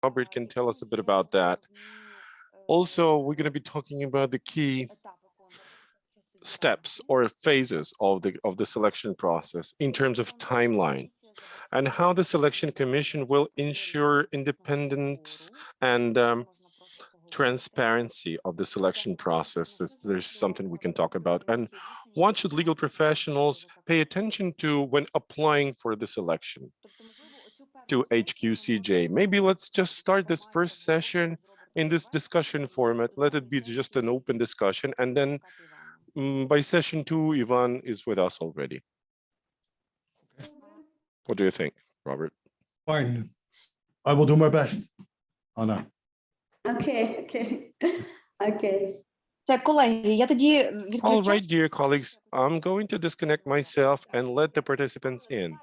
Robert can tell us a bit about that. Also, we're going to be talking about the key steps or phases of the selection process in terms of timeline, and how the selection commission will ensure independence and transparency of the selection process. There's something we can talk about. And what should legal professionals pay attention to when applying for the selection to HQCJ? Maybe let's just start this first session in this discussion format. Let it be just an open discussion. And then by session 2, Ivan is with us already. What do you think, Robert? Fine. I will do my best, Anna. Okay. Це, колеги, я тоді All відключаю. right, dear colleagues, I'm going to disconnect myself and let the participants in.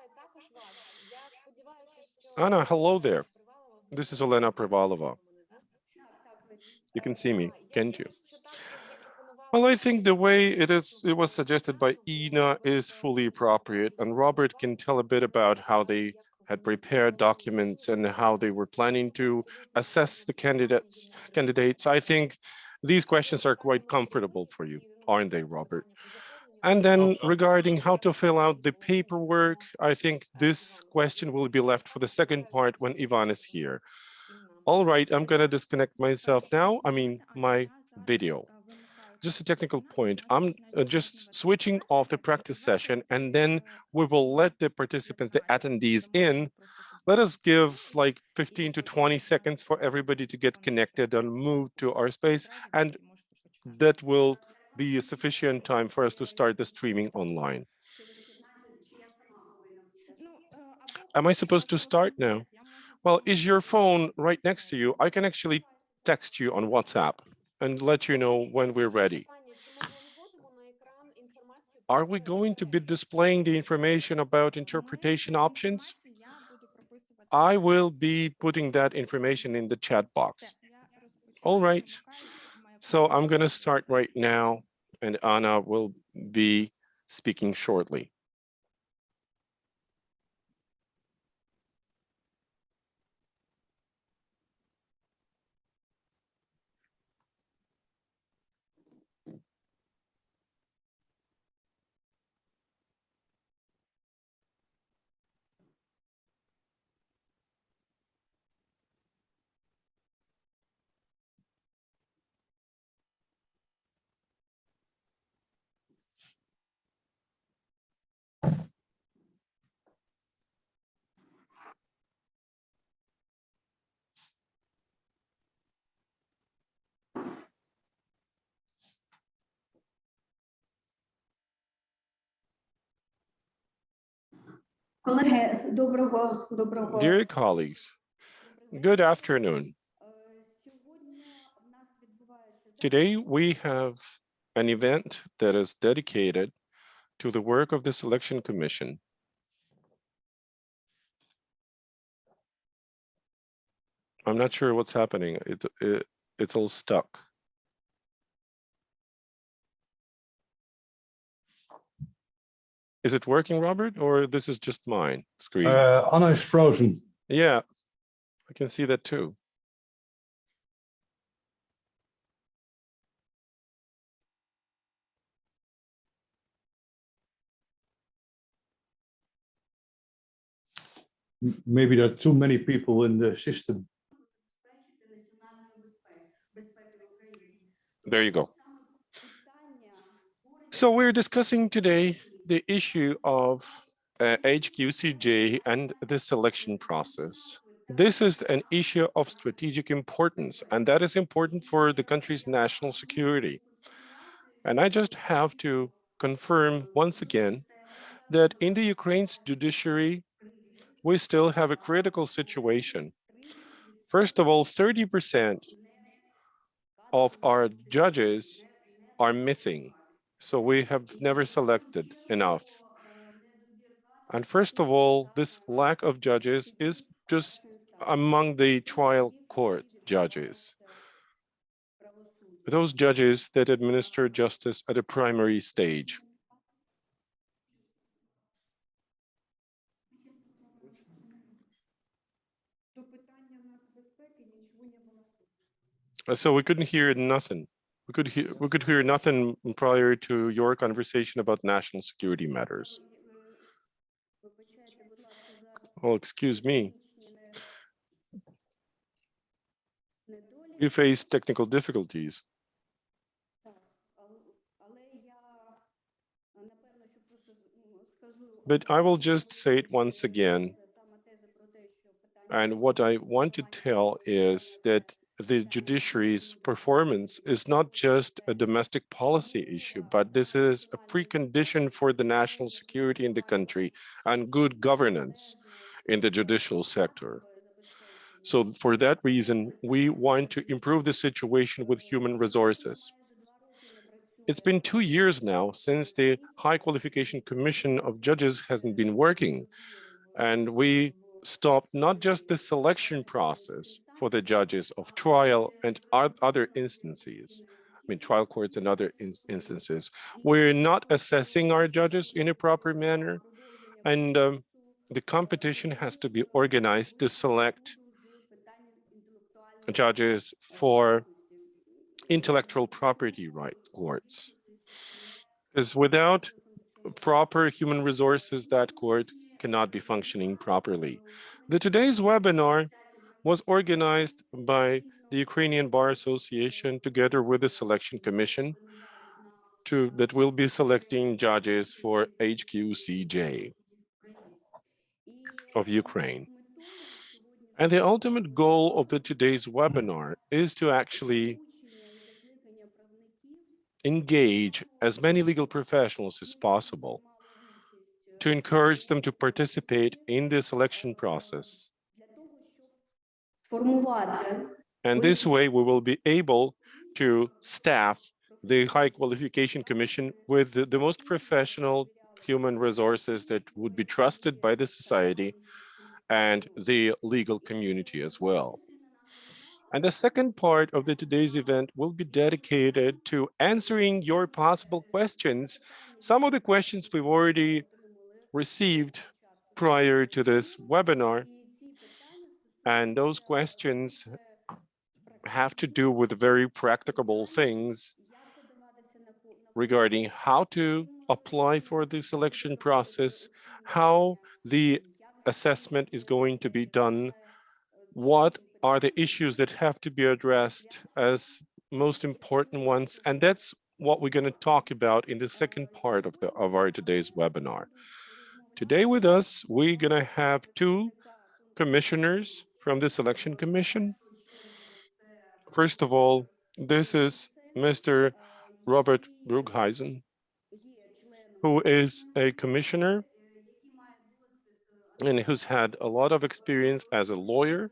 Anna, hello there. This is Olena Privalova. You can see me, can't you? Well, I think the way it was suggested by Ina is fully appropriate, and Robert can tell a bit about how they had prepared documents and how they were planning to assess the candidates. I think these questions are quite comfortable for you, aren't they, Robert? And then regarding how to fill out the paperwork, I think this question will be left for the second part when Ivan is here. All right, I'm going to disconnect myself now. I mean, my video. Just a technical point. I'm just switching off the practice session, and then we will let the participants, the attendees in. Let us give like 15 to 20 seconds for everybody to get connected and move to our space, and that will be a sufficient time for us to start the streaming online. Am I supposed to start now? Well, is your phone right next to you? I can actually text you on WhatsApp and let you know when we're ready. Are we going to be displaying the information about interpretation options? I will be putting that information in the chat box. All right. So I'm going to start right now, and Anna will be speaking shortly. Колеги, доброго. Dear colleagues, good afternoon. Today we have an event that is dedicated to the work of the Selection Commission. I'm not sure what's happening. It's all stuck. Is it working, Robert, or this is just mine screen? Anna is frozen. Yeah, I can see that too. Maybe there are too many people in the system. There you go. So we're discussing today the issue of HQCJ and the selection process. This is an issue of strategic importance, and that is important for the country's national security. And I just have to confirm once again that in the Ukraine's judiciary, we still have a critical situation. First of all, 30% of our judges are missing. So we have never selected enough. And first of all, this lack of judges is just among the trial court judges, those judges that administer justice at a primary stage. So we couldn't hear nothing. We could hear nothing prior to your conversation about national security matters. Oh, excuse me. We face technical difficulties. But I will just say it once again. And what I want to tell is that the judiciary's performance is not just a domestic policy issue, but this is a precondition for the national security in the country and good governance in the judicial sector. So for that reason, we want to improve the situation with human resources. It's been 2 years now since the High Qualification Commission of Judges hasn't been working, and we stopped not just the selection process for the judges of trial and other instances, trial courts and other instances. We're not assessing our judges in a proper manner, and the competition has to be organized to select judges for intellectual property right courts. Because without proper human resources, that court cannot be functioning properly. Today's webinar was organized by the Ukrainian Bar Association together with the Selection Commission that will be selecting judges for HQCJ of Ukraine. And the ultimate goal of today's webinar is to actually engage as many legal professionals as possible to encourage them to participate in the selection process. And this way, we will be able to staff the High Qualification Commission with the most professional human resources that would be trusted by the society and the legal community as well. And the second part of today's event will be dedicated to answering your possible questions. Some of the questions we've already received prior to this webinar, and those questions have to do with very practicable things regarding how to apply for the selection process, how the assessment is going to be done, what are the issues that have to be addressed as most important ones, and that's what we're going to talk about in the second part of our today's webinar. Today with us, we're going to have two commissioners from the Selection Commission. First of all, this is Mr. Robert Brughuizen, who is a commissioner and who's had a lot of experience as a lawyer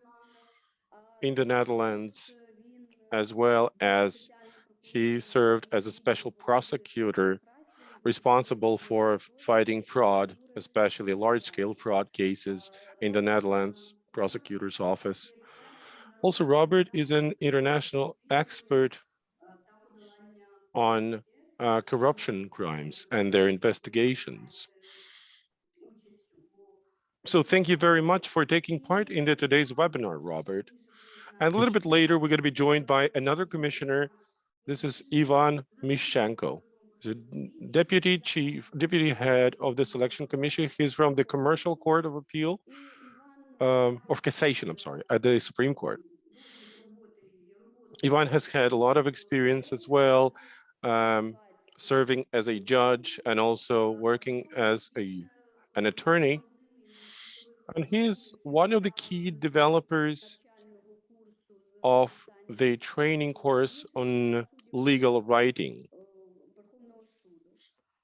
in the Netherlands, as well as he served as a special prosecutor responsible for fighting fraud, especially large-scale fraud cases in the Netherlands prosecutor's office. Also, Robert is an international expert on corruption crimes and their investigations. So thank you very much for taking part in today's webinar, Robert. And a little bit later, we're going to be joined by another commissioner. This is Ivan Mishchenko. He's a deputy head of the Selection Commission. He's from the Commercial Court of Appeal, of Cassation, I'm sorry, at the Supreme Court. Ivan has had a lot of experience as well, serving as a judge and also working as an attorney. And he is one of the key developers of the training course on legal writing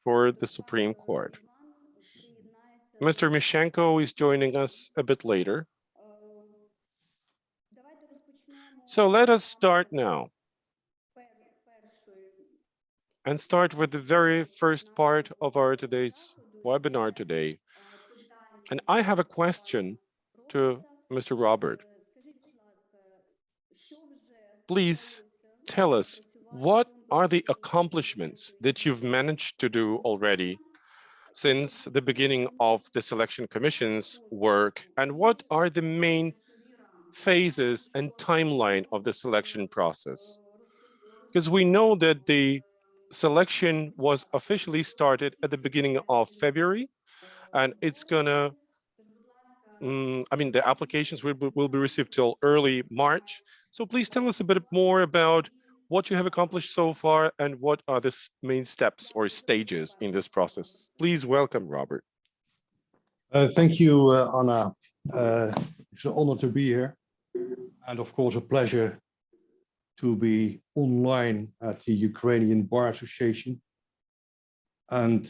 for the Supreme Court. Mr. Mishchenko is joining us a bit later. So let us start now and start with the very first part of our today's webinar today. And I have a question to Mr. Robert. Please tell us, what are the accomplishments that you've managed to do already since the beginning of the Selection Commission's work, and what are the main phases and timeline of the selection process. Because we know that the selection was officially started at the beginning of February, and it's gonna, the applications will be received till early March. So please tell us a bit more about what you have accomplished so far and what are the main steps or stages in this process. Please welcome Robert. Thank you, Anna. It's an honor to be here, and of course a pleasure to be online at the Ukrainian Bar Association. And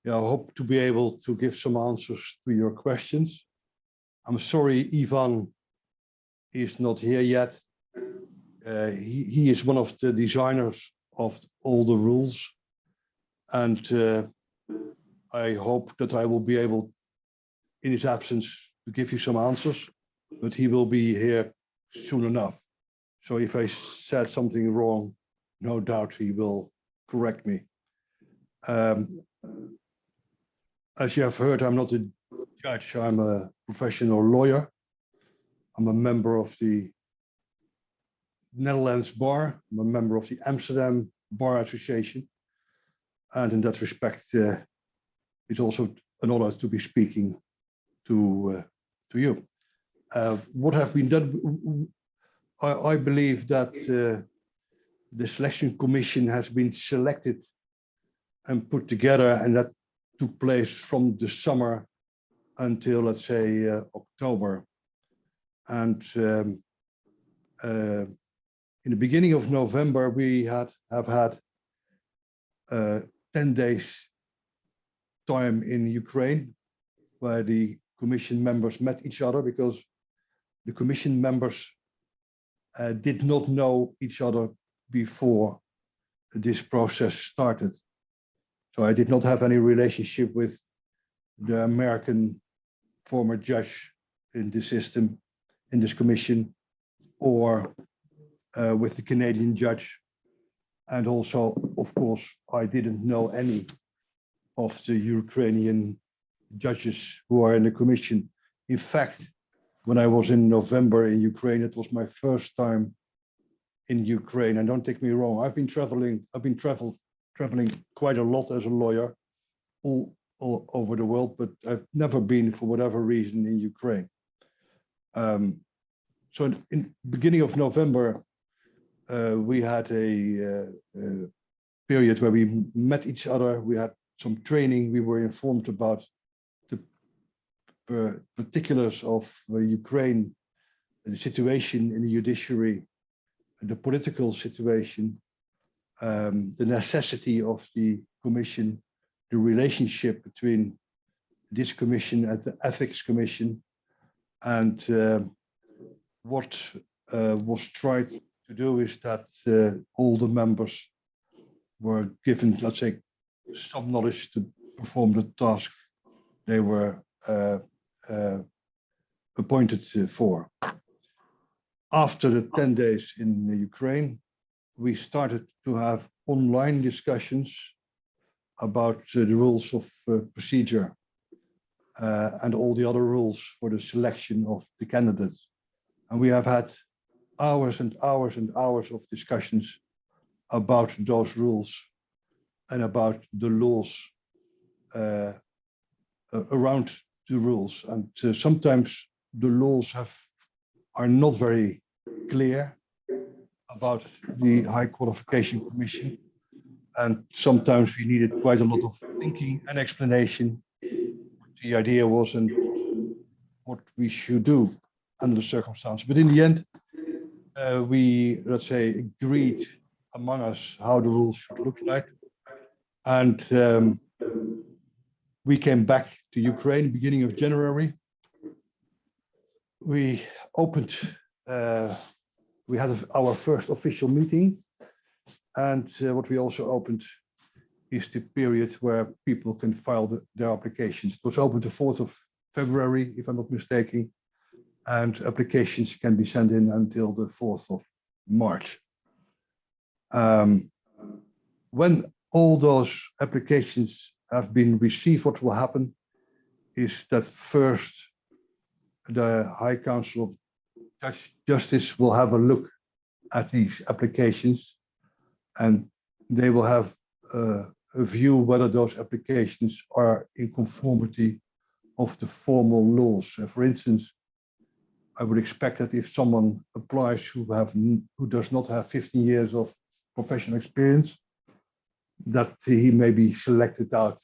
I hope to be able to give some answers to your questions. I'm sorry Ivan is not here yet. He is one of the designers of all the rules, and I hope that I will be able, in his absence, to give you some answers, but he will be here soon enough. So if I said something wrong, no doubt he will correct me. As you have heard, I'm not a judge, I'm a professional lawyer. I'm a member of the Netherlands Bar, I'm a member of the Amsterdam Bar Association. And in that respect, it's also an honor to be speaking to you. What have been done? I believe that the selection commission has been selected and put together, and that took place from the summer until, let's say, October. And in the beginning of November, we have had 10 days time in Ukraine where the commission members met each other, because the commission members did not know each other before this process started. So I did not have any relationship with the American former judge in the system, in this commission, or with the Canadian judge. And also, of course, I didn't know any of the Ukrainian judges who are in the commission. In fact, when I was in November in Ukraine, it was my first time in Ukraine. And don't take me wrong, I've been traveling quite a lot as a lawyer all over the world, but I've never been, for whatever reason, in Ukraine. So in beginning of November, we had a period where we met each other. We had some training. We were informed about the particulars of Ukraine, the situation in the judiciary, the political situation, the necessity of the commission, the relationship between this commission and the ethics commission, and what was tried to do is that all the members were given, let's say, some knowledge to perform the task they were appointed for. After the 10 days in Ukraine, we started to have online discussions about the rules of procedure and all the other rules for the selection of the candidates. And we have had hours and hours and hours of discussions about those rules and about the laws around the rules. And sometimes the laws are not very clear about the High Qualification Commission. And sometimes we needed quite a lot of thinking and explanation what the idea was and what we should do under the circumstances. But in the end, we, let's say, agreed among us how the rules should look like. And we came back to Ukraine beginning of January. We opened, we had our first official meeting. And what we also opened is the period where people can file their applications. It was open the 4th of February, if I'm not mistaken, and applications can be sent in until the 4th of March. When all those applications have been received, what will happen is that first the High Council of Justice will have a look at these applications, and they will have a view whether those applications are in conformity of the formal laws. For instance, I would expect that if someone applies who does not have 15 years of professional experience, that he may be selected out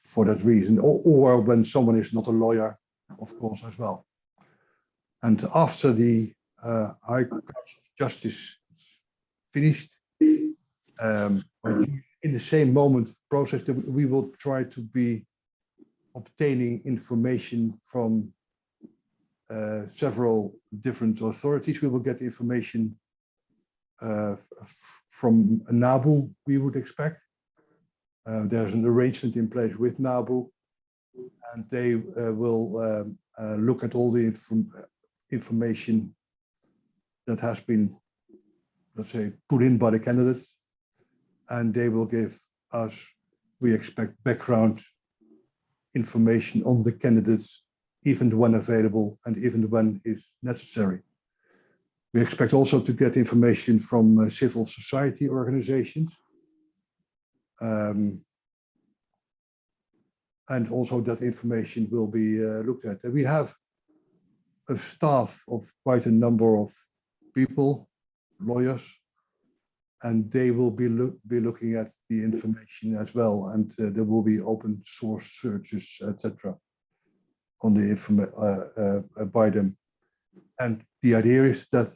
for that reason, or when someone is not a lawyer, of course, as well. And after the High Council of Justice finished, in the same moment process, we will try to be obtaining information from several different authorities. We will get information from NABU, we would expect. There's an arrangement in place with NABU, and they will look at all the information that has been, let's say, put in by the candidates, and they will give us, we expect, background information on the candidates, even when available and even when is necessary. We expect also to get information from civil society organizations, and also that information will be looked at. And we have a staff of quite a number of people, lawyers, and they will be looking at the information as well, and there will be open source searches, etc., on the information by them. And the idea is that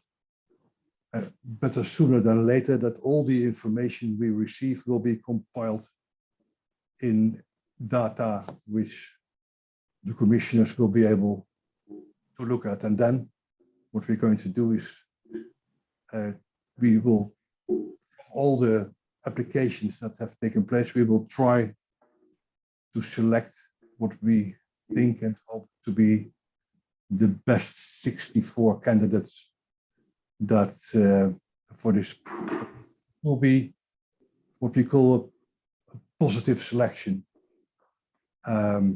better sooner than later, that all the information we receive will be compiled in data which the commissioners will be able to look at. And then what we're going to do is we will, all the applications that have taken place, we will try to select what we think and hope to be the best 64 candidates that for this will be what we call a positive selection. I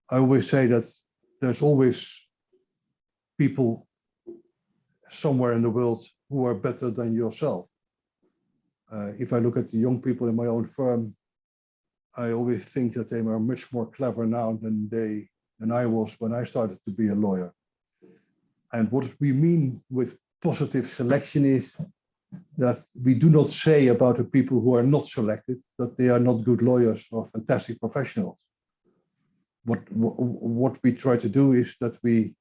always say that there's always people somewhere in the world who are better than yourself. If I look at the young people in my own firm, I always think that they are much more clever now than I was when I started to be a lawyer. And what we mean with positive selection is that we do not say about the people who are not selected that they are not good lawyers or fantastic professionals. What we try to do is that we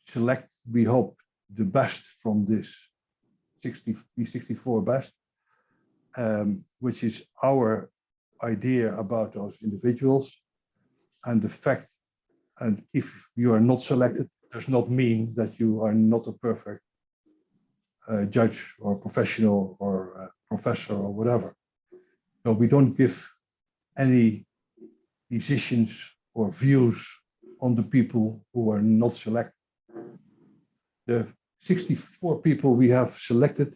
select, we hope, the best from this 64 best, which is our idea about those individuals. And the fact, and if you are not selected, does not mean that you are not a perfect judge or professional or professor or whatever. So we don't give any decisions or views on the people who are not selected. The 64 people we have selected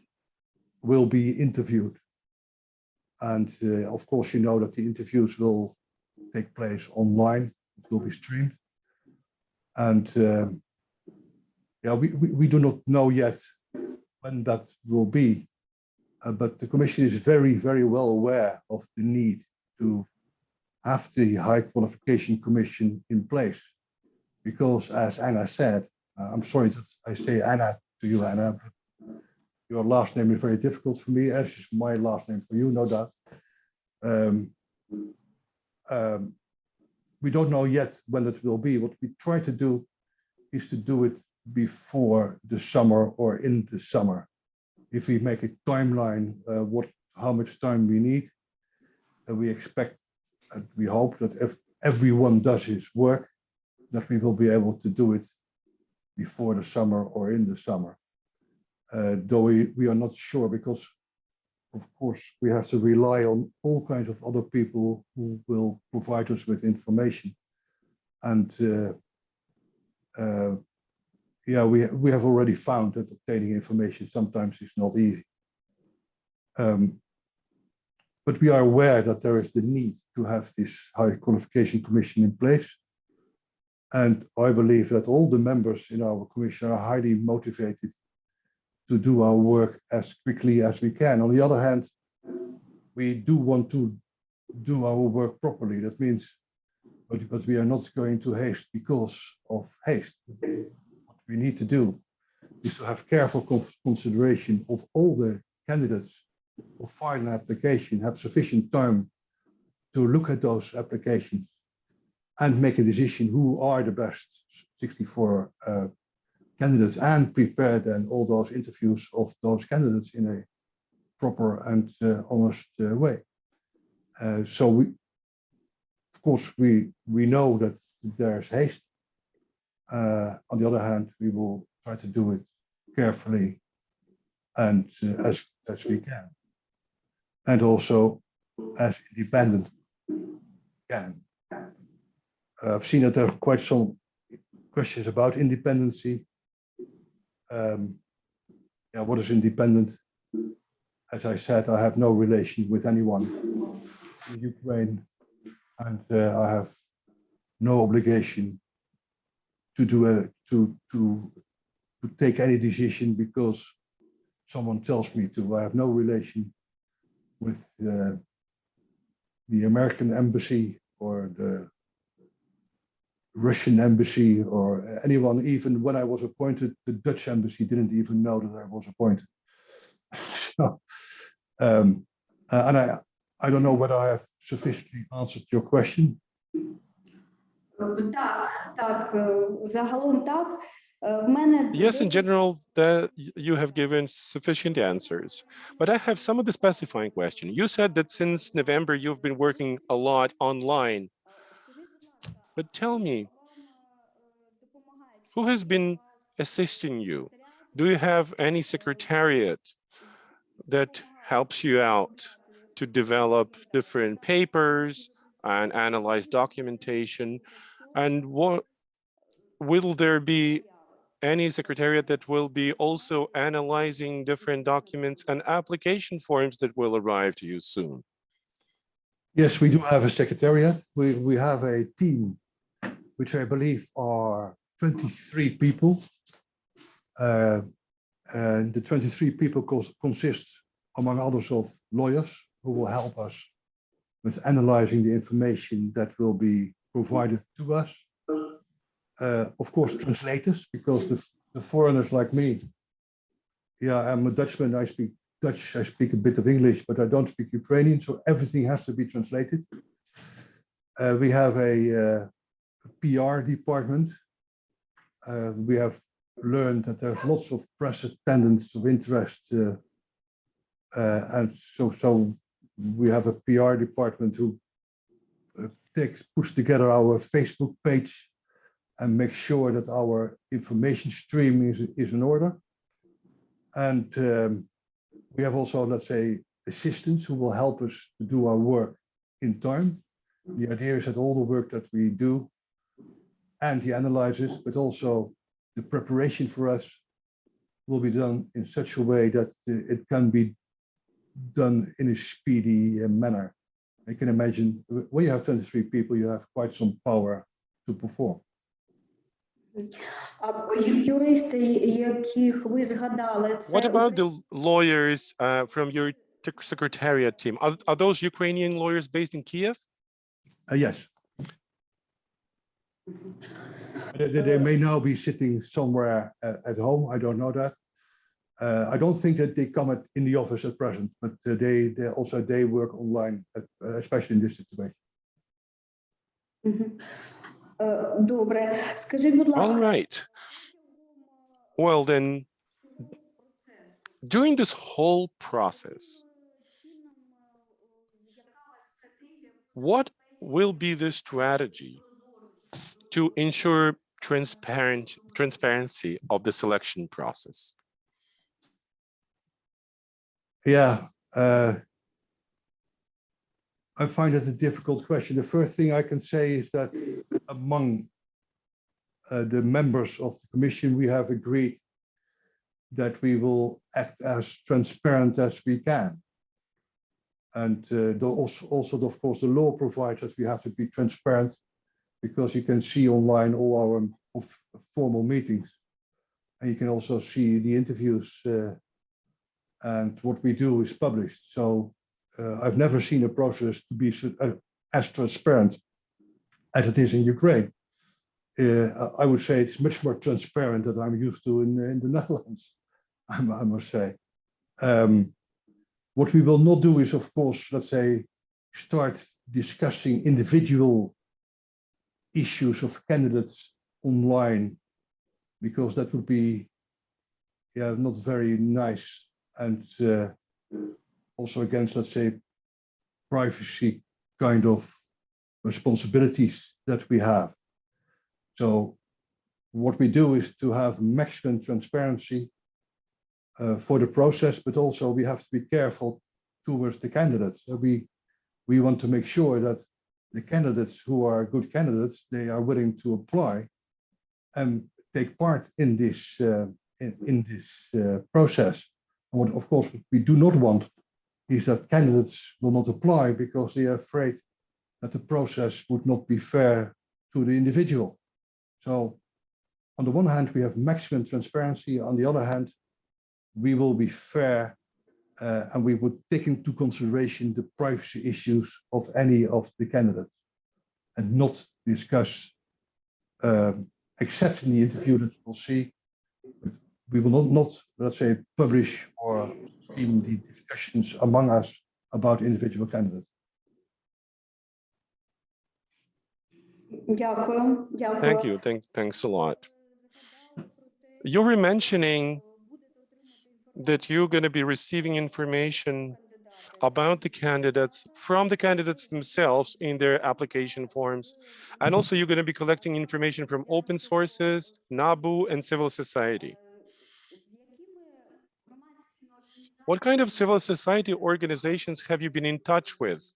will be interviewed. And of course, you know that the interviews will take place online. It will be streamed. And yeah, we do not know yet when that will be. But the Commission is very, very well aware of the need to have the High Qualification Commission in place. Because as Anna said, I'm sorry that I say Anna to you, Anna, but your last name is very difficult for me, as is my last name for you, no doubt. We don't know yet when it will be. What we try to do is to do it before the summer or in the summer. If we make a timeline, how much time we need, we expect and we hope that if everyone does his work, that we will be able to do it before the summer or in the summer. Though we are not sure, because of course we have to rely on all kinds of other people who will provide us with information. And yeah, we have already found that obtaining information sometimes is not easy. But we are aware that there is the need to have this High Qualification Commission in place. And I believe that all the members in our commission are highly motivated to do our work as quickly as we can. On the other hand, we do want to do our work properly. That means, but we are not going to haste because of haste. What we need to do is to have careful consideration of all the candidates who file an application, have sufficient time to look at those applications and make a decision who are the best 64 candidates, and prepare then all those interviews of those candidates in a proper and honest way. So we, of course, we know that there's haste. On the other hand, we will try to do it carefully and as we can, and also as independent can. I've seen that there are quite some questions about independency. Yeah, what is independent? As I said, I have no relation with anyone in Ukraine, and I have no obligation to do to take any decision because someone tells me to. I have no relation with the American embassy or the Russian embassy or anyone. Even when I was appointed, the Dutch embassy didn't even know that I was appointed. So, and I don't know whether I have sufficiently answered your question. Так, загалом так. В мене Yes, in general, that you have given sufficient answers, but I have some of the specifying question. You said that since November, you've been working a lot online, but tell me, who has been assisting you? Do you have any secretariat that helps you out to develop different papers and analyze documentation? And what will there be any secretariat that will be also analyzing different documents and application forms that will arrive to you soon? Yes, we do have a secretariat. We have a team, which I believe are 23 people. And the 23 people consist, among others, of lawyers who will help us with analyzing the information that will be provided to us. Of course, translators, because the foreigners like me, yeah, I'm a Dutchman, I speak Dutch, I speak a bit of English, but I don't speak Ukrainian, so everything has to be translated. We have a PR department. We have learned that there's lots of press attendance of interest, and so we have a PR department who puts together our Facebook page and make sure that our information stream is in order. And we have also, let's say, assistants who will help us to do our work in time. The idea is that all the work that we do and the analysis, but also the preparation for us, will be done in such a way that it can be done in a speedy manner. I can imagine when you have 23 people, you have quite some power to perform. Юристи, яких ви згадали, це What about the lawyers from your secretariat team? Are those Ukrainian lawyers based in Kiev? Yes. They may now be sitting somewhere at home. I don't know that. I don't think that they come in the office at present, but they work online, especially in this situation. Добре. Скажіть, будь All ласка. right. Well, then, during this whole process, what will be the strategy to ensure transparency of the selection process? Yeah, I find it a difficult question. The first thing I can say is that among the members of the commission, we have agreed that we will act as transparent as we can. And also, of course, the law provides that we have to be transparent because you can see online all our formal meetings, and you can also see the interviews, and what we do is published. So I've never seen a process to be as transparent as it is in Ukraine. I would say it's much more transparent than I'm used to in the Netherlands, I must say. What we will not do is, of course, let's say, start discussing individual issues of candidates online, because that would be not very nice, and also against, let's say, privacy kind of responsibilities that we have. So what we do is to have maximum transparency for the process, but also we have to be careful towards the candidates. We want to make sure that the candidates who are good candidates, they are willing to apply and take part in this process. And what, of course, we do not want is that candidates will not apply because they are afraid that the process would not be fair to the individual. So on the one hand, we have maximum transparency. On the other hand, we will be fair, and we would take into consideration the privacy issues of any of the candidates, and not discuss, except in the interview that we'll see. We will not, let's say, publish or in the discussions among us about individual candidates. Дякую. Дякую. Thank you. Thanks a lot. You were mentioning that you're going to be receiving information about the candidates from the candidates themselves in their application forms. And also you're going to be collecting information from open sources, NABU, and civil society. What kind of civil society organizations have you been in touch with?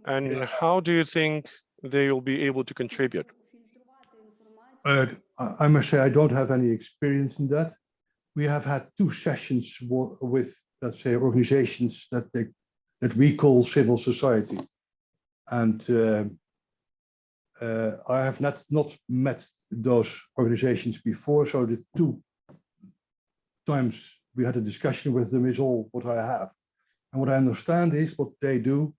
And how do you think they will be able to contribute? I must say, I don't have any experience in that. We have had 2 sessions with, let's say, organizations that we call civil society. And I have not met those organizations before. So the 2 times we had a discussion with them is all what I have. And what I understand is what they do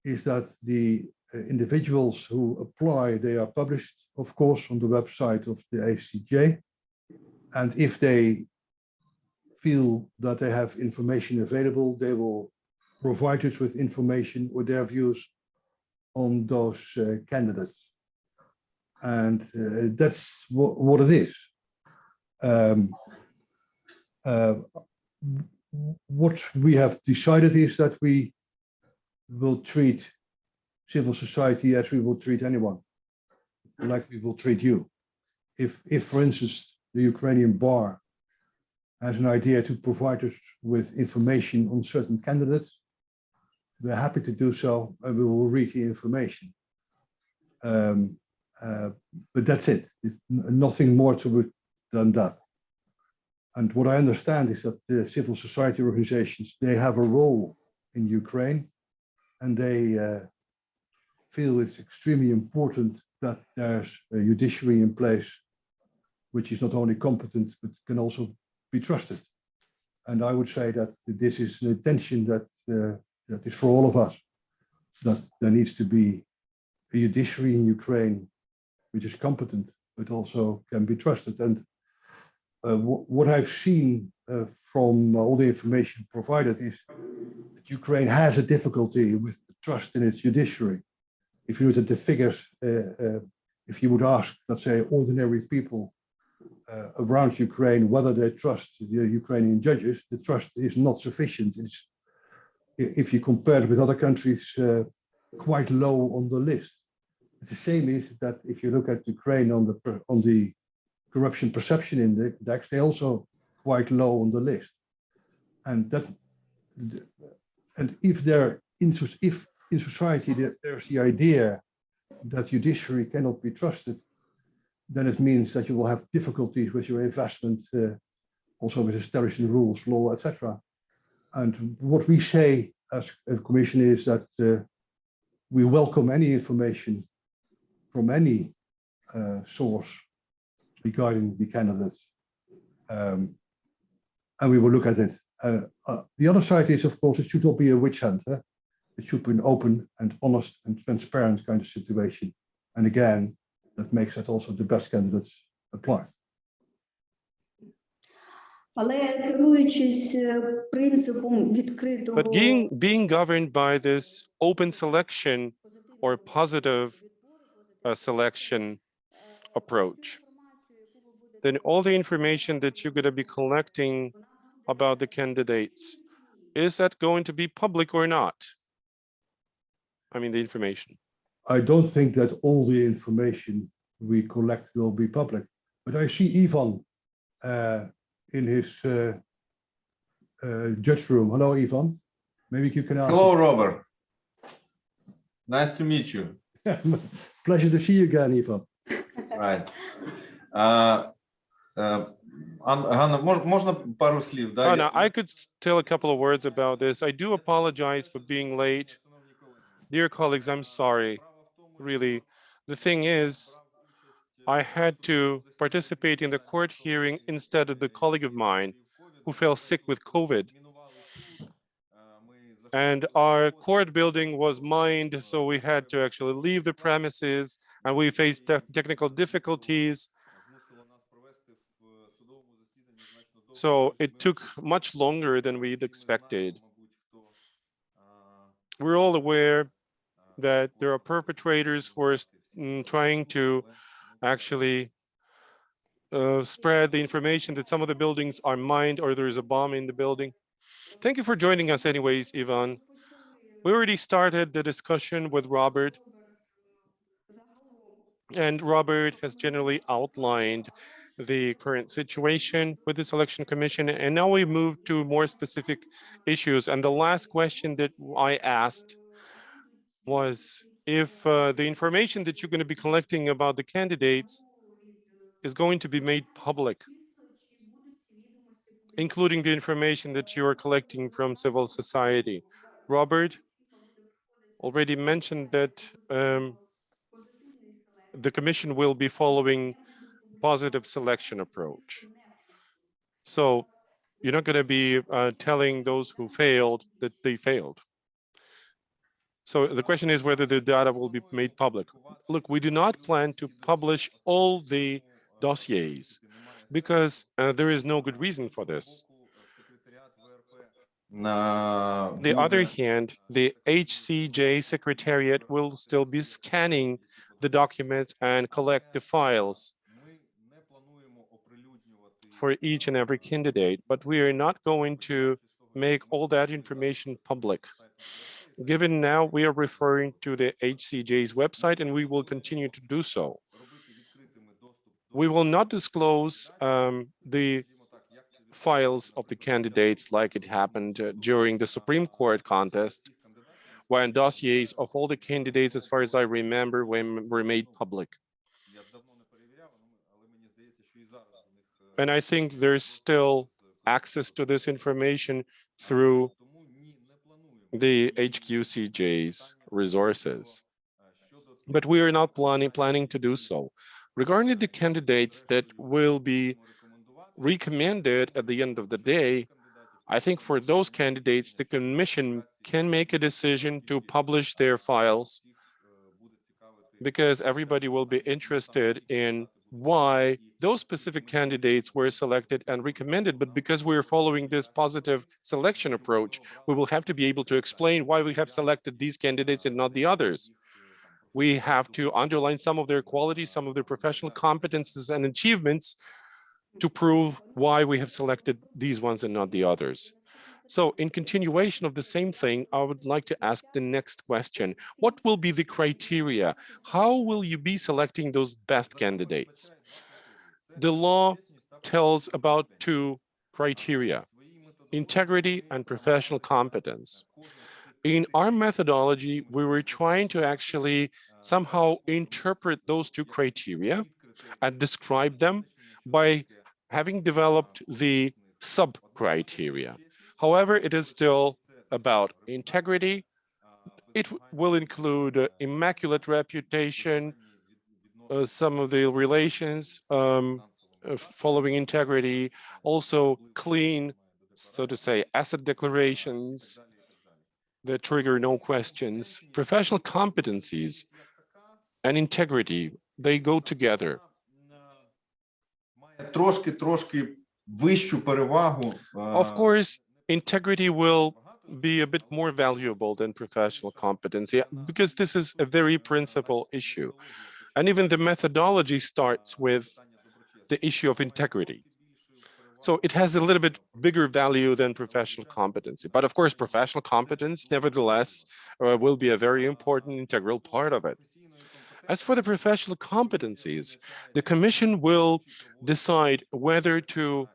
is that the individuals who apply, they are published, of course, on the website of the HQCJ. And if they feel that they have information available, they will provide us with information or their views on those candidates. And that's what it is. What we have decided is that we will treat civil society as we will treat anyone, like we will treat you. If for instance, the Ukrainian bar has an idea to provide us with information on certain candidates, we're happy to do so, and we will read the information. But that's it. It's nothing more to it than that. And what I understand is that the civil society organizations, they have a role in Ukraine, and they feel it's extremely important that there's a judiciary in place, which is not only competent, but can also be trusted. And I would say that this is an intention that that is for all of us, that there needs to be a judiciary in Ukraine which is competent, but also can be trusted. And what I've seen from all the information provided is that Ukraine has a difficulty with the trust in its judiciary. If you look at the figures, if you would ask, let's say, ordinary people around Ukraine whether they trust the Ukrainian judges, the trust is not sufficient. It's, if you compare it with other countries, quite low on the list. The same is that if you look at Ukraine on the corruption perception index, they're also quite low on the list. And that, and if in society there's the idea that judiciary cannot be trusted, then it means that you will have difficulties with your investment, also with establishing rules, law, etc. And what we say as a commission is that we welcome any information from any source regarding the candidates, and we will look at it. The other side is, of course, it should not be a witch hunt. It should be an open and honest and transparent kind of situation. And again, that makes that also the best candidates apply. Але керуючись принципом відкритого But being governed by this open selection or positive selection approach, then all the information that you're going to be collecting about the candidates, is that going to be public or not? I mean, the information. I don't think that all the information we collect will be public, but I see Ivan in his judge room. Hello, Ivan. Maybe you can answer. Hello, Robert. Nice to meet you. Pleasure to see you again, Ivan. Right. Ганна, можна пару слів? Да? Anna, I could tell a couple of words about this. I do apologize for being late. Dear colleagues, I'm sorry, really. The thing is, I had to participate in the court hearing instead of the colleague of mine who fell sick with COVID. And our court building was mined, so we had to actually leave the premises, and we faced technical difficulties. So it took much longer than we'd expected. We're all aware that there are perpetrators who are trying to actually spread the information that some of the buildings are mined or there is a bomb in the building. Thank you for joining us anyways, Ivan. We already started the discussion with Robert, and Robert has generally outlined the current situation with the Selection Commission, and now we move to more specific issues. And the last question that I asked was if the information that you're going to be collecting about the candidates is going to be made public, including the information that you are collecting from civil society. Robert already mentioned that the commission will be following positive selection approach. So you're not going to be telling those who failed that they failed. So the question is whether the data will be made public. Look, we do not plan to publish all the dossiers because there is no good reason for this. On the other hand, the HCJ Secretariat will still be scanning the documents and collect the files for each and every candidate, but we are not going to make all that information public. Given now we are referring to the HCJ's website, and we will continue to do so. We will not disclose the files of the candidates like it happened during the Supreme Court contest, when dossiers of all the candidates, as far as I remember, were made public. And I think there's still access to this information through the HQCJ's resources. But we are not planning to do so. Regarding the candidates that will be recommended at the end of the day, I think for those candidates, the commission can make a decision to publish their files because everybody will be interested in why those specific candidates were selected and recommended. But because we're following this positive selection approach, we will have to be able to explain why we have selected these candidates and not the others. We have to underline some of their qualities, some of their professional competences and achievements to prove why we have selected these ones and not the others. So in continuation of the same thing, I would like to ask the next question. What will be the criteria? How will you be selecting those best candidates? The law tells about two criteria: integrity and professional competence. In our methodology, we were trying to actually somehow interpret those two criteria and describe them by having developed the sub-criteria. However, it is still about integrity, It will include immaculate reputation, some of the relations following integrity, also clean, so to say, asset declarations that trigger no questions, professional competencies and integrity, they go together. Трошки вищу перевагу. Of course, integrity will be a bit more valuable than professional competency because this is a very principal issue. And even the methodology starts with the issue of integrity. So it has a little bit bigger value than professional competency. But of course, professional competence, nevertheless, will be a very important integral part of it. As for the professional competencies, the Commission will decide whether to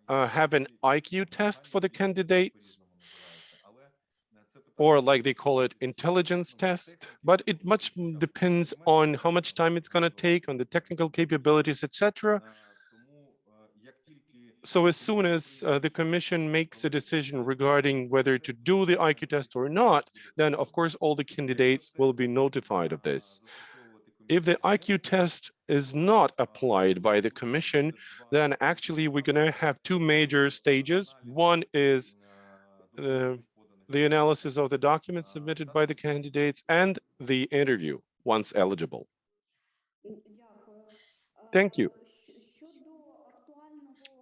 have an IQ test for the candidates, or like they call it, intelligence test, but it much depends on how much time it's going to take, on the technical capabilities, etc. So as soon as the Commission makes a decision regarding whether to do the IQ test or not, then of course all the candidates will be notified of this. If the IQ test is not applied by the Commission, then actually we're going to have two major stages. One is the analysis of the documents submitted by the candidates and the interview once eligible. Thank you.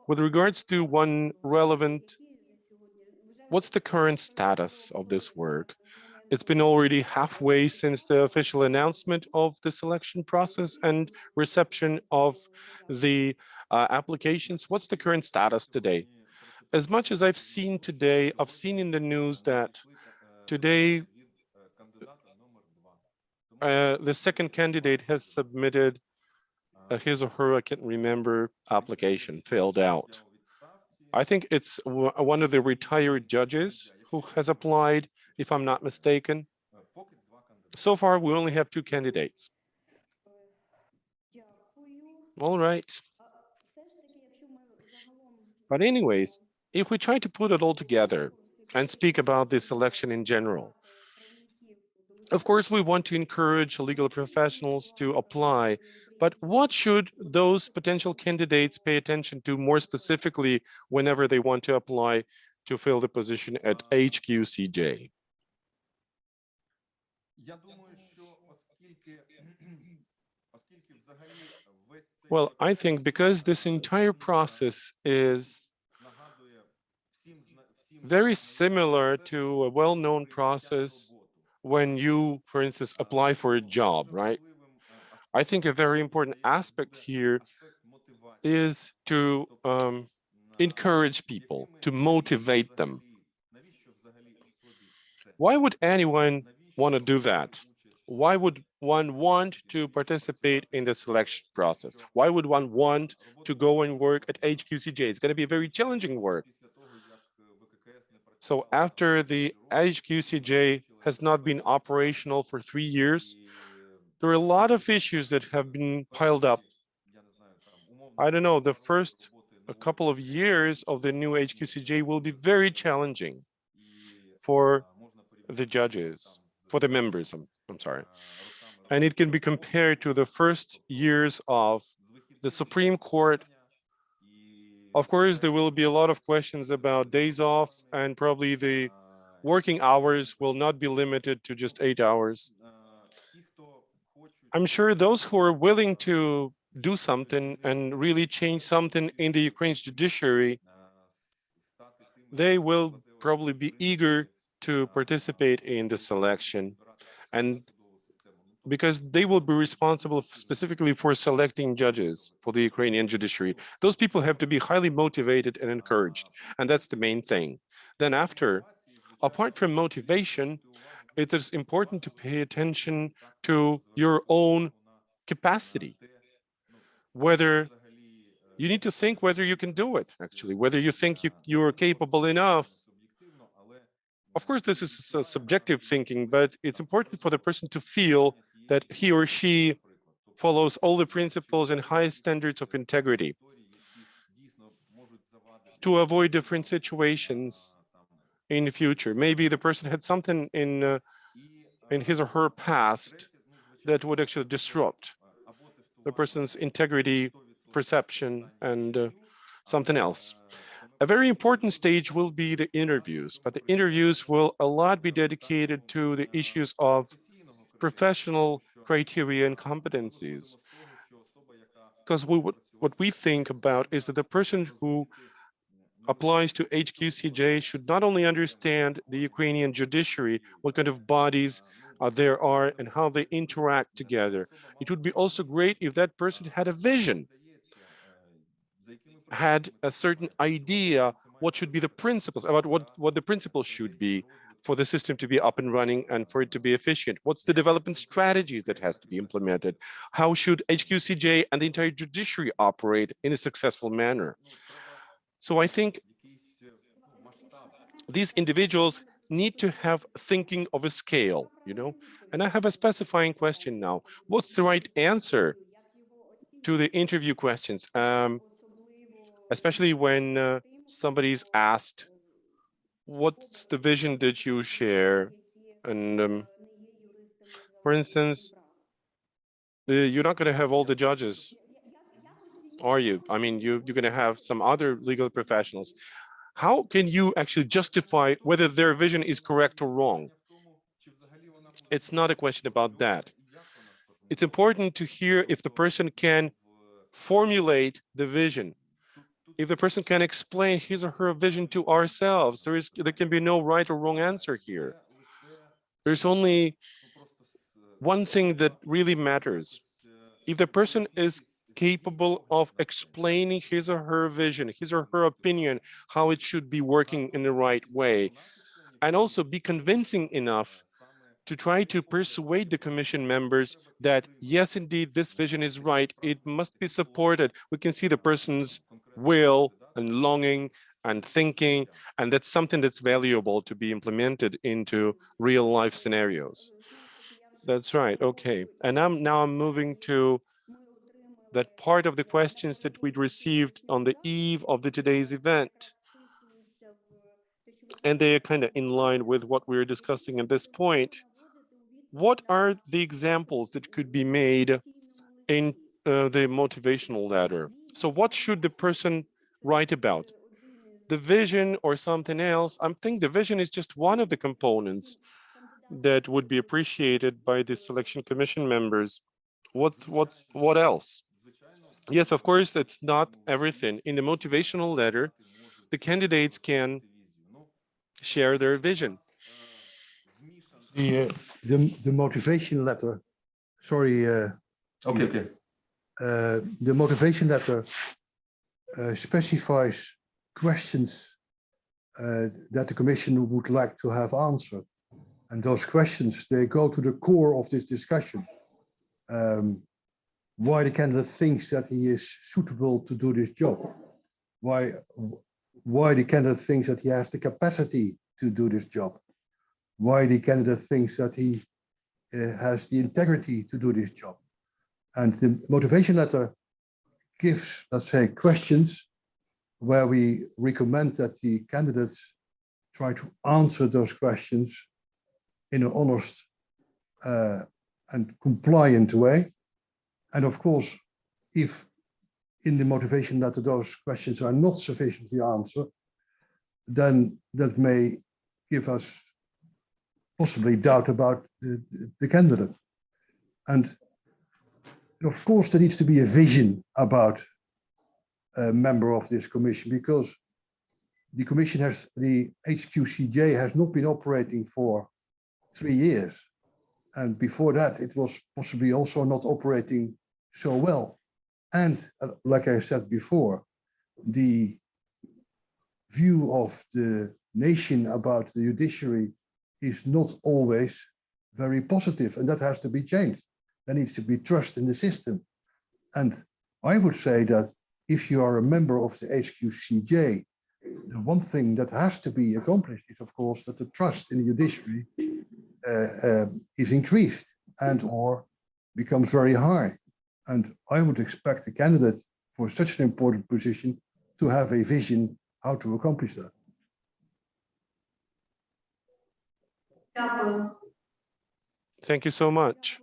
With regards to one relevant, what's the current status of this work? It's been already halfway since the official announcement of the selection process and reception of the applications. What's the current status today? As much as I've seen today, I've seen in the news that today the second candidate has submitted his or her, I can't remember, application filled out. I think it's one of the retired judges who has applied, if I'm not mistaken. So far, we only have two candidates. All right. But anyways, if we try to put it all together and speak about this election in general, of course, we want to encourage legal professionals to apply, but what should those potential candidates pay attention to more specifically whenever they want to apply to fill the position at HQCJ? Well, I think because this entire process is very similar to a well-known process when you, for instance, apply for a job, right? I think a very important aspect here is to encourage people, to motivate them. Why would anyone want to do that? Why would one want to participate in the selection process? Why would one want to go and work at HQCJ? It's going to be a very challenging work. So after the HQCJ has not been operational for 3 years, there are a lot of issues that have been piled up. I don't know, the first a couple of years of the new HQCJ will be very challenging for the judges, for the members, I'm sorry. And it can be compared to the first years of the Supreme Court. Of course, there will be a lot of questions about days off, and probably the working hours will not be limited to just 8 hours. I'm sure those who are willing to do something and really change something in the Ukraine's judiciary, they will probably be eager to participate in the selection, and because they will be responsible specifically for selecting judges for the Ukrainian judiciary. Those people have to be highly motivated and encouraged, and that's the main thing. Then after, apart from motivation, it is important to pay attention to your own capacity, whether you need to think whether you can do it, actually, whether you think you're capable enough. Of course, this is a subjective thinking, but it's important for the person to feel that he or she follows all the principles and highest standards of integrity to avoid different situations in the future. Maybe the person had something in in his or her past that would actually disrupt the person's integrity, perception, and something else. A very important stage will be the interviews, but the interviews will a lot be dedicated to the issues of professional criteria and competencies. Because what we think about is that the person who applies to HQCJ should not only understand the Ukrainian judiciary, what kind of bodies there are and how they interact together. It would be also great if that person had a vision, had a certain idea what should be the principles, about what the principles should be for the system to be up and running and for it to be efficient. What's the development strategies that has to be implemented? How should HQCJ and the entire judiciary operate in a successful manner? So I think these individuals need to have thinking of a scale, And I have a specifying question now. What's the right answer to the interview questions? Especially when somebody's asked, what's the vision that you share? And for instance, you're not going to have all the judges, are you? I mean, you're going to have some other legal professionals. How can you actually justify whether their vision is correct or wrong? It's not a question about that. It's important to hear if the person can formulate the vision, if the person can explain his or her vision to ourselves. There can be no right or wrong answer here. There's only one thing that really matters. If the person is capable of explaining his or her vision, his or her opinion, how it should be working in the right way, and also be convincing enough to try to persuade the commission members that, yes, indeed, this vision is right. It must be supported. We can see the person's will and longing and thinking, and that's something that's valuable to be implemented into real life scenarios. That's right. Okay. And now I'm moving to that part of the questions that we'd received on the eve of today's event. And they are kind of in line with what we're discussing at this point. What are the examples that could be made in the motivational letter? So what should the person write about? The vision or something else? I think the vision is just one of the components that would be appreciated by the selection commission members. What else? Yes, of course, that's not everything. In the motivational letter, the candidates can share their vision. The motivation letter, sorry. Okay. The motivation letter specifies questions that the commission would like to have answered. And those questions, they go to the core of this discussion. Why the candidate thinks that he is suitable to do this job. Why the candidate thinks that he has the capacity to do this job. Why the candidate thinks that he has the integrity to do this job. And the motivation letter gives, let's say, questions where we recommend that the candidates try to answer those questions in an honest and compliant way. And of course, if in the motivation letter those questions are not sufficiently answered, then that may give us possibly doubt about the candidate. And of course, there needs to be a vision about a member of this commission, because the HQCJ has not been operating for 3 years. And before that, it was possibly also not operating so well. And like I said before, the view of the nation about the judiciary is not always very positive, and that has to be changed. There needs to be trust in the system. And I would say that if you are a member of the HQCJ, the one thing that has to be accomplished is, of course, that the trust in the judiciary is increased and or becomes very high. And I would expect the candidate for such an important position to have a vision how to accomplish that. Дякую. Thank you so much.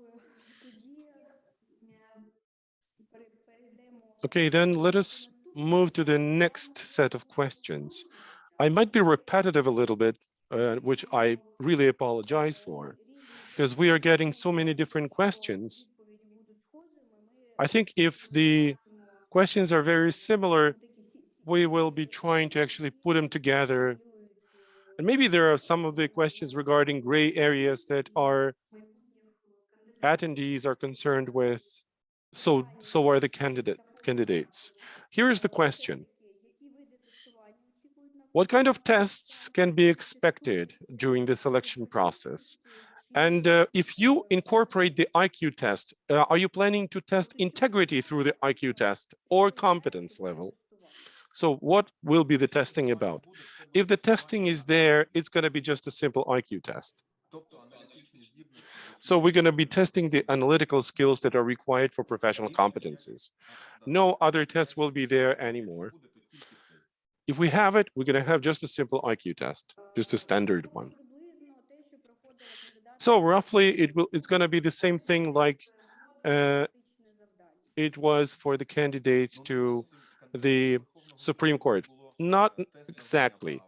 Okay, then let us move to the next set of questions. I might be repetitive a little bit, which I really apologize for, because we are getting so many different questions. I think if the questions are very similar, we will be trying to actually put them together. And maybe there are some of the questions regarding gray areas that our attendees are concerned with. So are the candidates. Here is the question. What kind of tests can be expected during the selection process? And if you incorporate the IQ test, are you planning to test integrity through the IQ test or competence level? So what will be the testing about? If the testing is there, it's going to be just a simple IQ test. So we're going to be testing the analytical skills that are required for professional competencies. No other tests will be there anymore. If we have it, we're going to have just a simple IQ test, just a standard one. So roughly, it's going to be the same thing like it was for the candidates to the Supreme Court. Not exactly,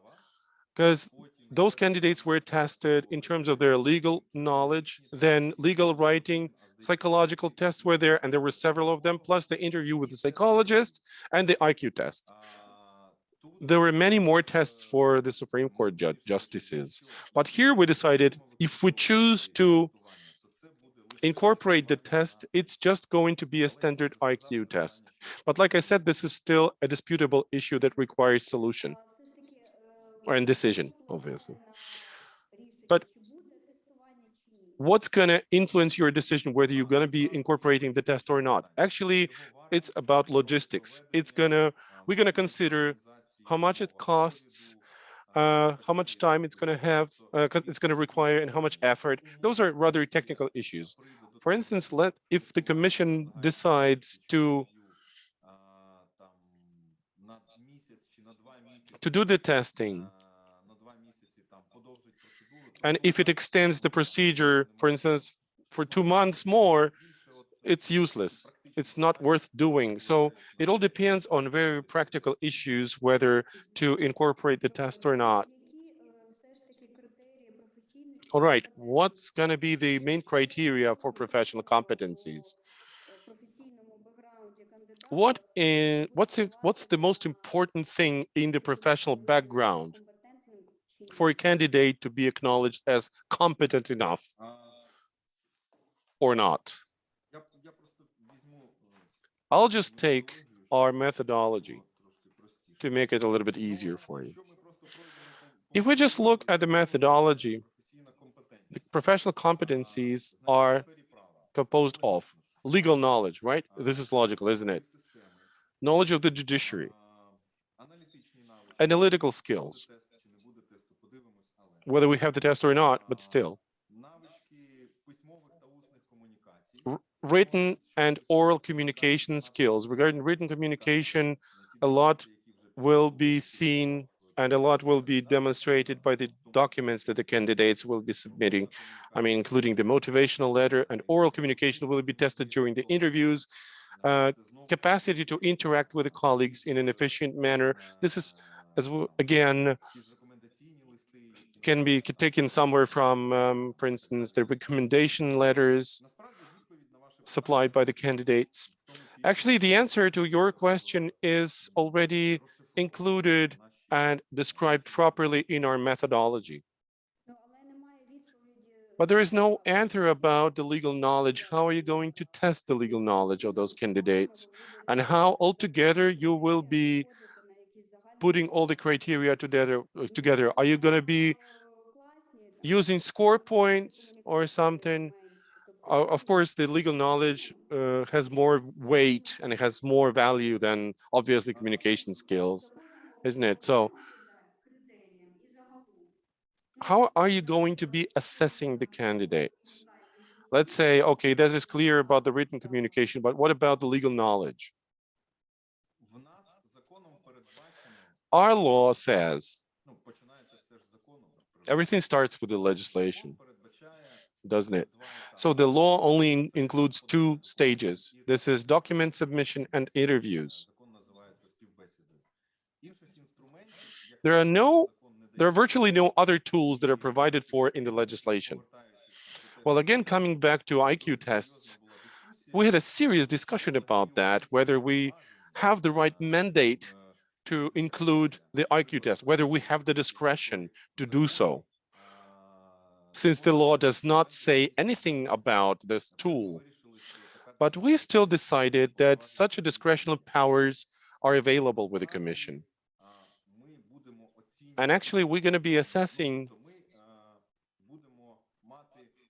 because those candidates were tested in terms of their legal knowledge, then legal writing, psychological tests were there, and there were several of them, plus the interview with the psychologist and the IQ test. There were many more tests for the Supreme Court justices. But here we decided if we choose to incorporate the test, it's just going to be a standard IQ test. But like I said, this is still a disputable issue that requires solution or a decision, obviously. But what's going to influence your decision whether you're going to be incorporating the test or not? Actually, it's about logistics. We're going to consider how much it costs, how much time it's going to require, and how much effort. Those are rather technical issues. For instance, if the commission decides to do the testing, and if it extends the procedure, for instance, for 2 months more, it's useless. It's not worth doing. So it all depends on very practical issues, whether to incorporate the test or not. All right, what's going to be the main criteria for professional competencies? What's the most important thing in the professional background for a candidate to be acknowledged as competent enough or not? I'll just take our methodology to make it a little bit easier for you. If we just look at the methodology, the professional competencies are composed of legal knowledge, right? This is logical, isn't it? Knowledge of the judiciary, analytical skills, whether we have the test or not, but still. Written and oral communication skills. Regarding written communication, a lot will be seen and a lot will be demonstrated by the documents that the candidates will be submitting. I mean, including the motivational letter, and oral communication will be tested during the interviews. Capacity to interact with the colleagues in an efficient manner. This is, again, can be taken somewhere from, for instance, the recommendation letters supplied by the candidates. Actually, the answer to your question is already included and described properly in our methodology. But there is no answer about the legal knowledge. How are you going to test the legal knowledge of those candidates? And how altogether you will be putting all the criteria together? Are you going to be using score points or something? Of course, the legal knowledge has more weight and it has more value than obviously communication skills, isn't it? So how are you going to be assessing the candidates? Let's say, okay, that is clear about the written communication, but what about the legal knowledge? Our law says everything starts with the legislation. doesn't it? So the law only includes two stages. This is document submission and interviews. There are virtually no other tools that are provided for in the legislation. Well, again, coming back to IQ tests, we had a serious discussion about that, whether we have the right mandate to include the IQ test, whether we have the discretion to do so. Since the law does not say anything about this tool, but we still decided that such a discretional powers are available with the Commission. And actually, we're going to be assessing,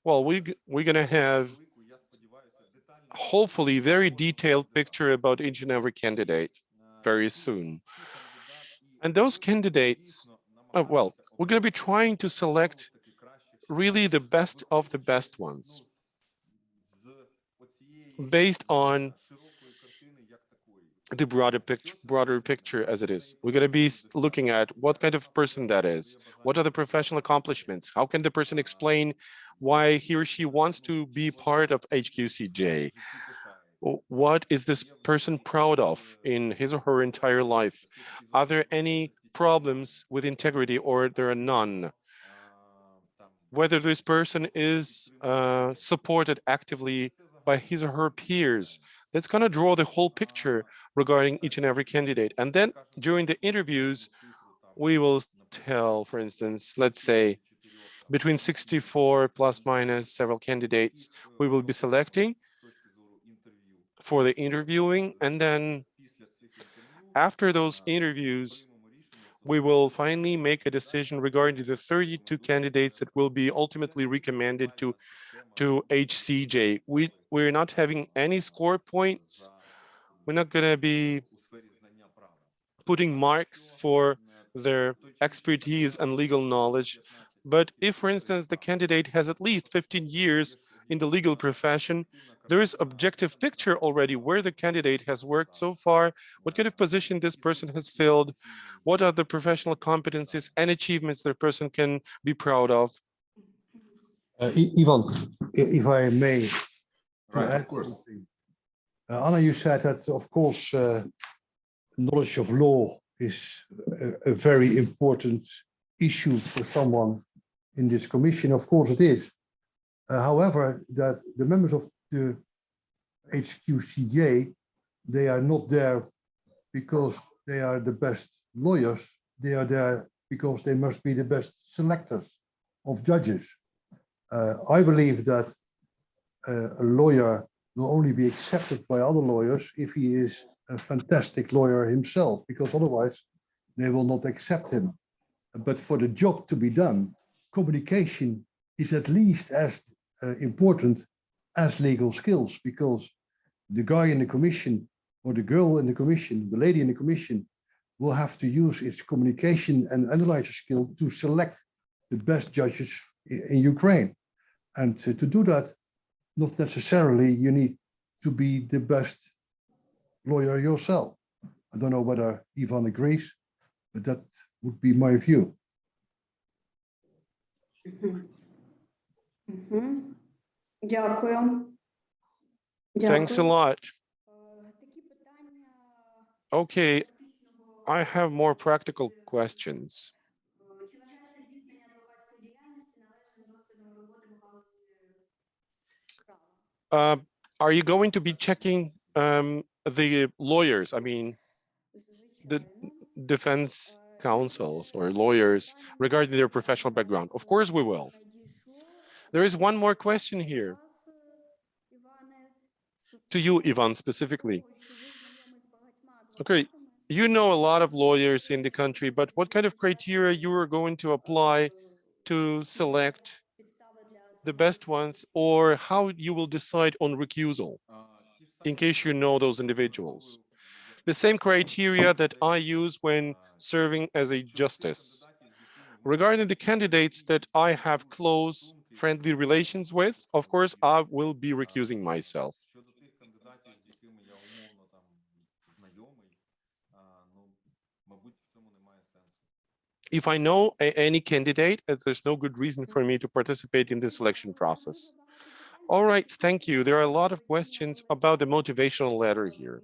well, we're going to have hopefully very detailed picture about each and every candidate very soon. And those candidates, well, we're going to be trying to select really the best of the best ones based on the broader picture as it is. We're going to be looking at what kind of person that is, what are the professional accomplishments, how can the person explain why he or she wants to be part of HQCJ, what is this person proud of in his or her entire life, are there any problems with integrity or there are none, whether this person is supported actively by his or her peers. That's going to draw the whole picture regarding each and every candidate. And then during the interviews, we will tell, for instance, let's say between 64 plus minus several candidates, we will be selecting for the interviewing. And then after those interviews, we will finally make a decision regarding the 32 candidates that will be ultimately recommended to HCJ. We're not having any score points. We're not going to be putting marks for their expertise and legal knowledge. But if, for instance, the candidate has at least 15 years in the legal profession, there is objective picture already where the candidate has worked so far, what kind of position this person has filled, what are the professional competencies and achievements that person can be proud of. Ivan, if I may, Right, add of course. something. Anna, you said that, of course, knowledge of law is a very important issue for someone in this commission. Of course, it is. However, that the members of the HQCJ, they are not there because they are the best lawyers. They are there because they must be the best selectors of judges. I believe that a lawyer will only be accepted by other lawyers if he is a fantastic lawyer himself, because otherwise they will not accept him. But for the job to be done, communication is at least as important as legal skills, because the guy in the commission or the girl in the commission, the lady in the commission, will have to use its communication and analyzer skill to select the best judges in Ukraine. And to do that, not necessarily you need to be the best lawyer yourself. I don't know whether Ivan agrees, but that would be my view. Дякую. Thanks a Дякую. lot. Такі питання Okay, I have more practical questions. чи вважається здійснення адвокатської діяльності належним досвідом роботи в галузі права? Are you going to be checking the lawyers, I mean, the defense counsels or lawyers regarding their professional background? Of course we will. There is one more question here to you, Ivan, specifically. Okay, you know a lot of lawyers in the country, but what kind of criteria you are going to apply to select the best ones, or how you will decide on recusal, in case you know those individuals? The same criteria that I use when serving as a justice. Regarding the candidates that I have close, friendly relations with, of course, I will be recusing myself. Щодо тих кандидатів, з якими я умовно там знайомий, ну, мабуть, в цьому немає сенсу. if I know any candidate, there's no good reason for me to participate in the selection process. All right, thank you. There are a lot of questions about the motivational letter here.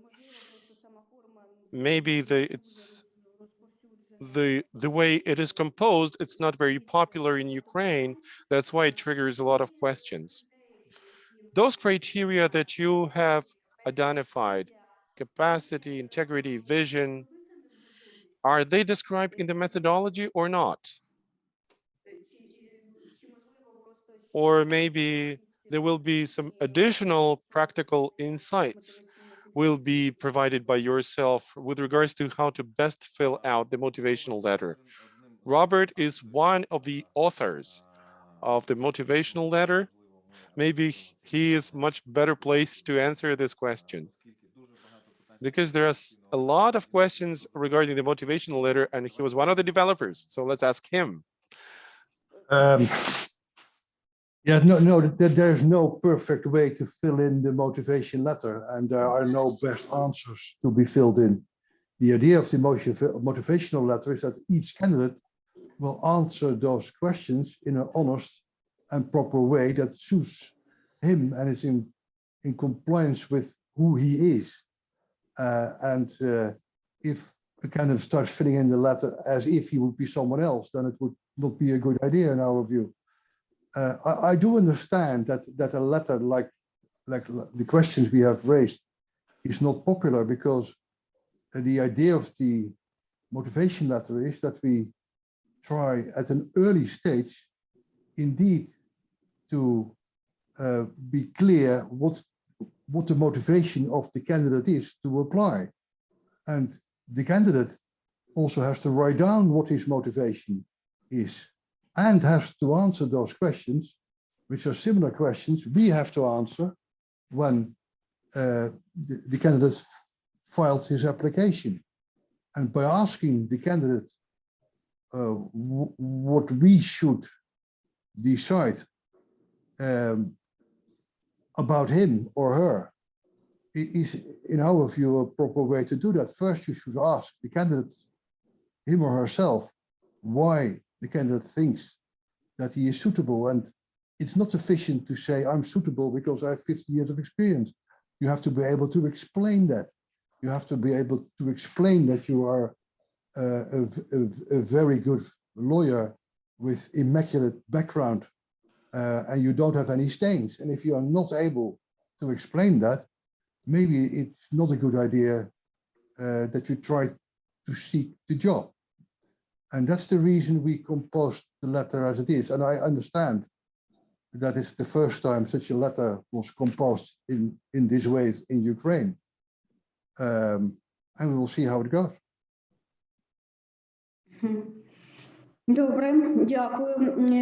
Maybe it's the way it is composed, it's not very popular in Ukraine. That's why it triggers a lot of questions. Those criteria that you have identified, capacity, integrity, vision, are they described in the methodology or not? Or maybe there will be some additional practical insights will be provided by yourself with regards to how to best fill out the motivational letter. Robert is one of the authors of the motivational letter. Maybe he is much better placed to answer this question, because there's a lot of questions regarding the motivational letter, and he was one of the developers. So let's ask him. Yeah, there's no perfect way to fill in the motivation letter, and there are no best answers to be filled in. The idea of the motivational letter is that each candidate will answer those questions in an honest and proper way that suits him and is in compliance with who he is. If the candidate starts filling in the letter as if he would be someone else, then it would not be a good idea in our view. I do understand that a letter like the questions we have raised is not popular, because the idea of the motivation letter is that we try at an early stage indeed to be clear what the motivation of the candidate is to apply. And the candidate also has to write down what his motivation is and has to answer those questions, which are similar questions we have to answer when the candidate filed his application. And by asking the candidate what we should decide about him or her is, in our view, a proper way to do that. First, you should ask the candidate, him or herself, why the candidate thinks that he is suitable. And it's not sufficient to say, I'm suitable because I have 50 years of experience. You have to be able to explain that. You have to be able to explain that you are a very good lawyer with immaculate background and you don't have any stains. And if you are not able to explain that, maybe it's not a good idea that you try to seek the job. And that's the reason we composed the letter as it is. And I understand that it's the first time such a letter was composed in this way in Ukraine. And we will see how it goes.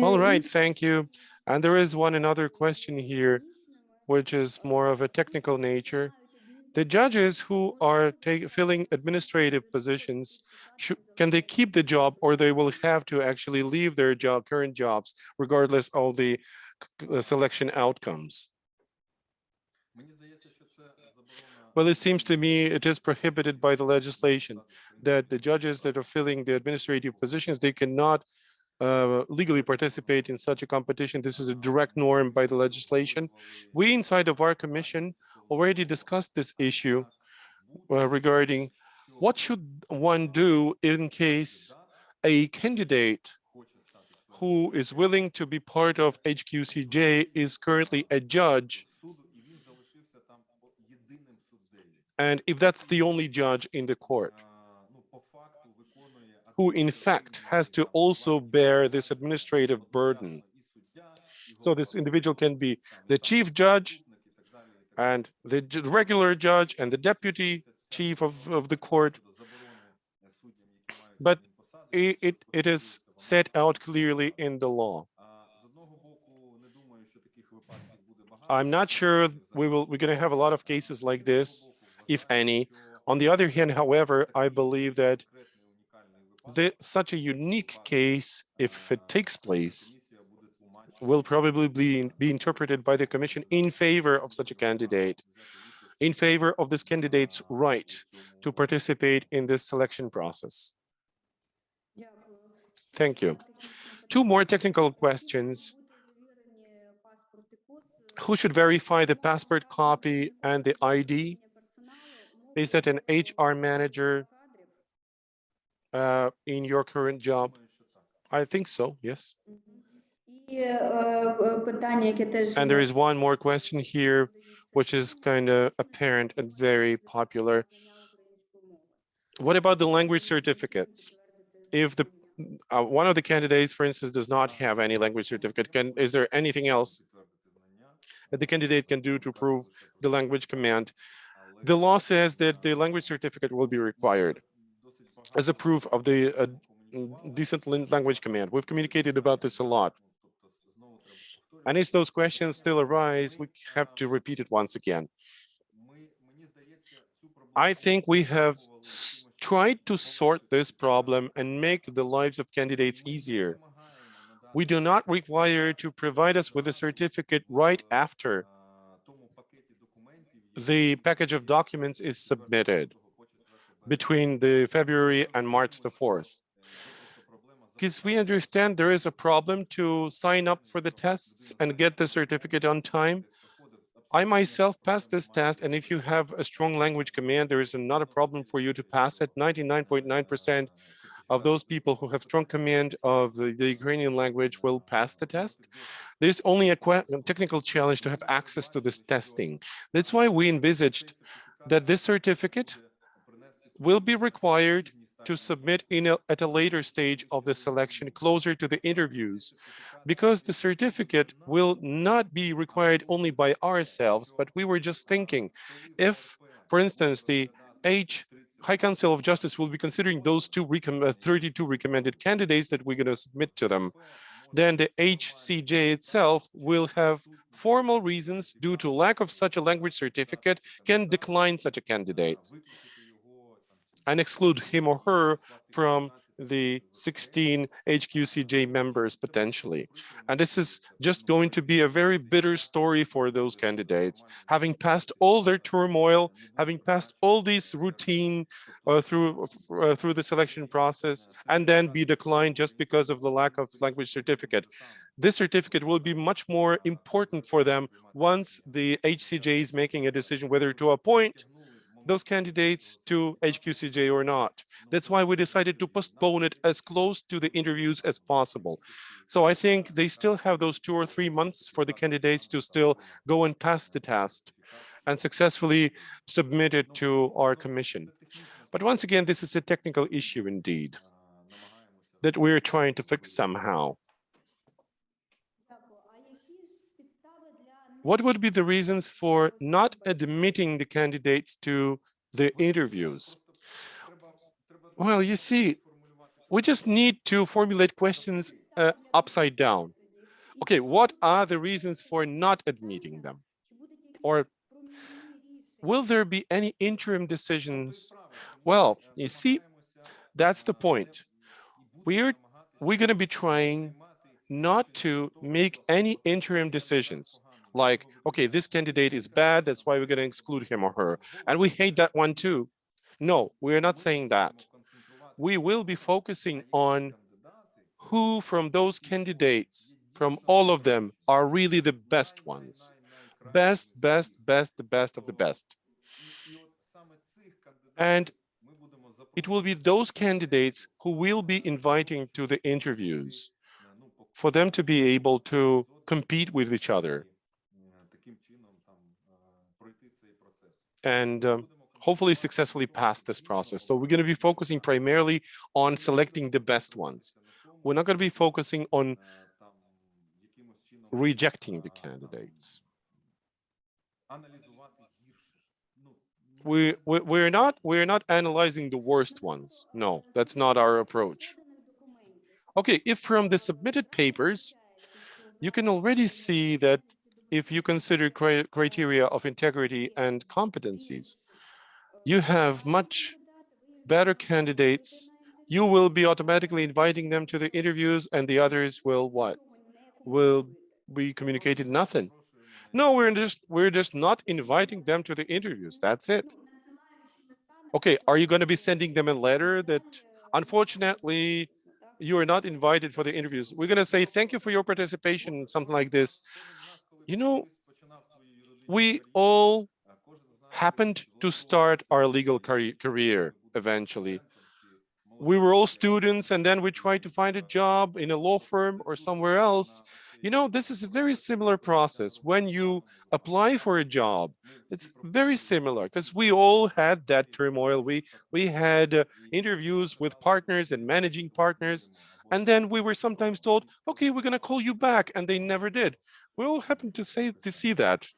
All right, thank you. And there is another question here, which is more of a technical nature. The judges who are filling administrative positions, can they keep the job, or they will have to actually leave their current jobs, regardless of the selection outcomes? Well, it seems to me it is prohibited by the legislation that the judges that are filling the administrative positions, they cannot legally participate in such a competition. This is a direct norm by the legislation. We inside of our commission already discussed this issue regarding what should one do in case a candidate who is willing to be part of HQCJ is currently a judge, and if that's the only judge in the court, who in fact has to also bear this administrative burden. So this individual can be the chief judge and the regular judge and the deputy chief of the court. But it is set out clearly in the law. I'm not sure we're going to have a lot of cases like this, if any. On the other hand, however, I believe that such a unique case, if it takes place, will probably be interpreted by the Commission in favor of such a candidate, in favor of this candidate's right to participate in this selection process. Thank you. Two more technical questions. Who should verify the passport copy and the ID? Is that an HR manager in your current job? I think so, yes. And there is one more question here, which is kind of apparent and very popular. What about the language certificates? If the one of the candidates, for instance, does not have any language certificate, is there anything else that the candidate can do to prove the language command? The law says that the language certificate will be required as a proof of the decent language command. We've communicated about this a lot. And as those questions still arise, we have to repeat it once again. I think we have tried to sort this problem and make the lives of candidates easier. We do not require to provide us with a certificate right after the package of documents is submitted between the February and March the 4th. Because we understand there is a problem to sign up for the tests and get the certificate on time. I myself passed this test, and if you have a strong language command, there is not a problem for you to pass it. 99.9% of those people who have strong command of the Ukrainian language will pass the test. There's only a technical challenge to have access to this testing. That's why we envisaged that this certificate will be required to submit at a later stage of the selection, closer to the interviews, because the certificate will not be required only by ourselves, but we were just thinking, if, for instance, the High Council of Justice will be considering those 32 recommended candidates that we're going to submit to them, then the HCJ itself will have formal reasons due to lack of such a language certificate can decline such a candidate and exclude him or her from the 16 HQCJ members potentially. And this is just going to be a very bitter story for those candidates, having passed all their turmoil, having passed all these routine through the selection process, and then be declined just because of the lack of language certificate. This certificate will be much more important for them once the HCJ is making a decision whether to appoint those candidates to HQCJ or not. That's why we decided to postpone it as close to the interviews as possible. So I think they still have those 2 or 3 months for the candidates to still go and pass the test and successfully submit it to our commission. But once again, this is a technical issue indeed that we're trying to fix somehow. What would be the reasons for not admitting the candidates to the interviews? Well, you see, we just need to formulate questions upside down. Okay, what are the reasons for not admitting them? Or will there be any interim decisions? Well, you see, that's the point. We're going to be trying not to make any interim decisions like, okay, this candidate is bad, that's why we're going to exclude him or her, and we hate that one too. No, we're not saying that. We will be focusing on who from those candidates, from all of them, are really the best ones. Best, the best of the best. And it will be those candidates who will be inviting to the interviews for them to be able to compete with each other and hopefully successfully pass this process. So we're going to be focusing primarily on selecting the best ones. We're not going to be focusing on rejecting the candidates. We're not analyzing the worst ones. No, that's not our approach. Okay, if from the submitted papers, you can already see that if you consider criteria of integrity and competencies, you have much better candidates. You will be automatically inviting them to the interviews, and the others will what? Will be communicated nothing. No, we're just not inviting them to the interviews. That's it. Okay, are you going to be sending them a letter that unfortunately you are not invited for the interviews. We're going to say thank you for your participation, something like this. You know, we all happened to start our legal career eventually. We were all students, and then we tried to find a job in a law firm or somewhere else. You know, this is a very similar process. When you apply for a job, it's very similar because we all had that turmoil. We had interviews with partners and managing partners, and then we were sometimes told, okay, we're going to call you back, and they never did. We all happened to see that.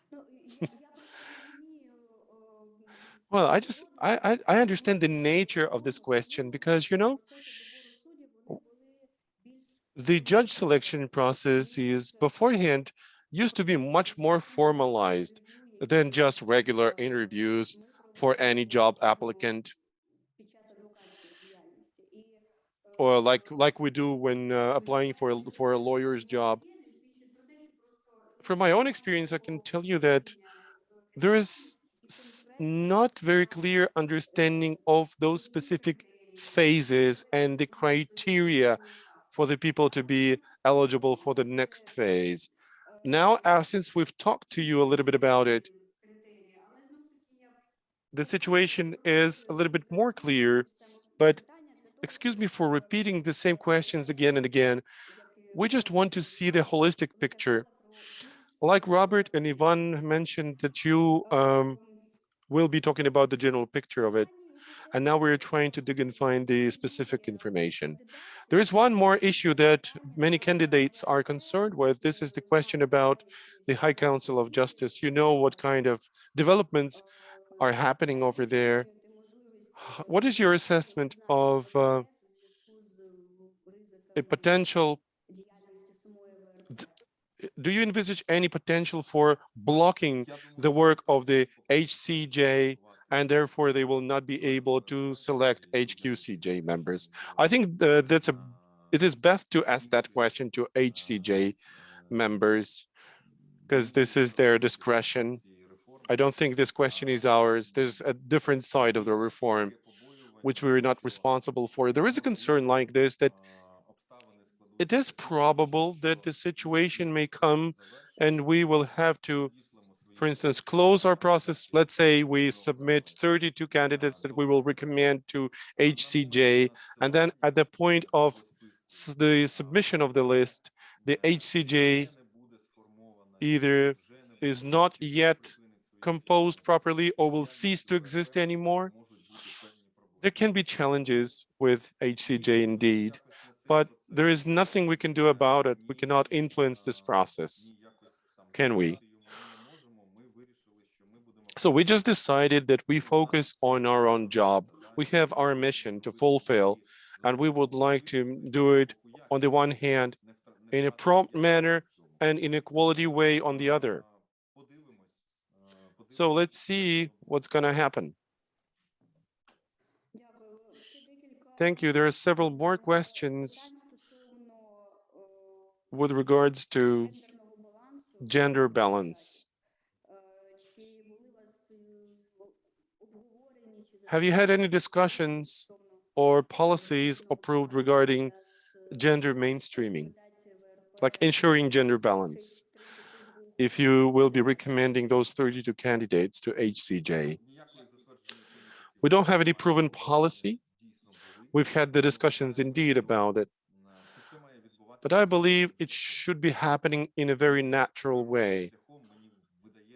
Well, I understand the nature of this question because, you know, the judge selection process is beforehand used to be much more formalized than just regular interviews for any job applicant, or like we do when applying for a lawyer's job. From my own experience, I can tell you that there is not very clear understanding of those specific phases and the criteria for the people to be eligible for the next phase. Now, since we've talked to you a little bit about it, the situation is a little bit more clear, but excuse me for repeating the same questions again and again. We just want to see the holistic picture. Like Robert and Ivan mentioned that you will be talking about the general picture of it. And now we're trying to dig and find the specific information. There is one more issue that many candidates are concerned with. This is the question about the High Council of Justice. You know what kind of developments are happening over there. What is your assessment of a potential, do you envisage any potential for blocking the work of the HCJ, and therefore they will not be able to select HQCJ members? I think it is best to ask that question to HCJ members, because this is their discretion. I don't think this question is ours. There's a different side of the reform, which we're not responsible for. There is a concern like this, that it is probable that the situation may come and we will have to, for instance, close our process. Let's say we submit 32 candidates that we will recommend to HCJ. And then at the point of the submission of the list, the HCJ either is not yet composed properly or will cease to exist anymore. There can be challenges with HCJ indeed, but there is nothing we can do about it. We cannot influence this process, can we? So we just decided that we focus on our own job. We have our mission to fulfill, and we would like to do it on the one hand in a prompt manner and in a quality way on the other. So let's see what's going to happen. Thank you. There are several more questions with regards to gender balance. Have you had any discussions or policies approved regarding gender mainstreaming, like ensuring gender balance, if you will be recommending those 32 candidates to HCJ? We don't have any proven policy. We've had the discussions indeed about it, but I believe it should be happening in a very natural way.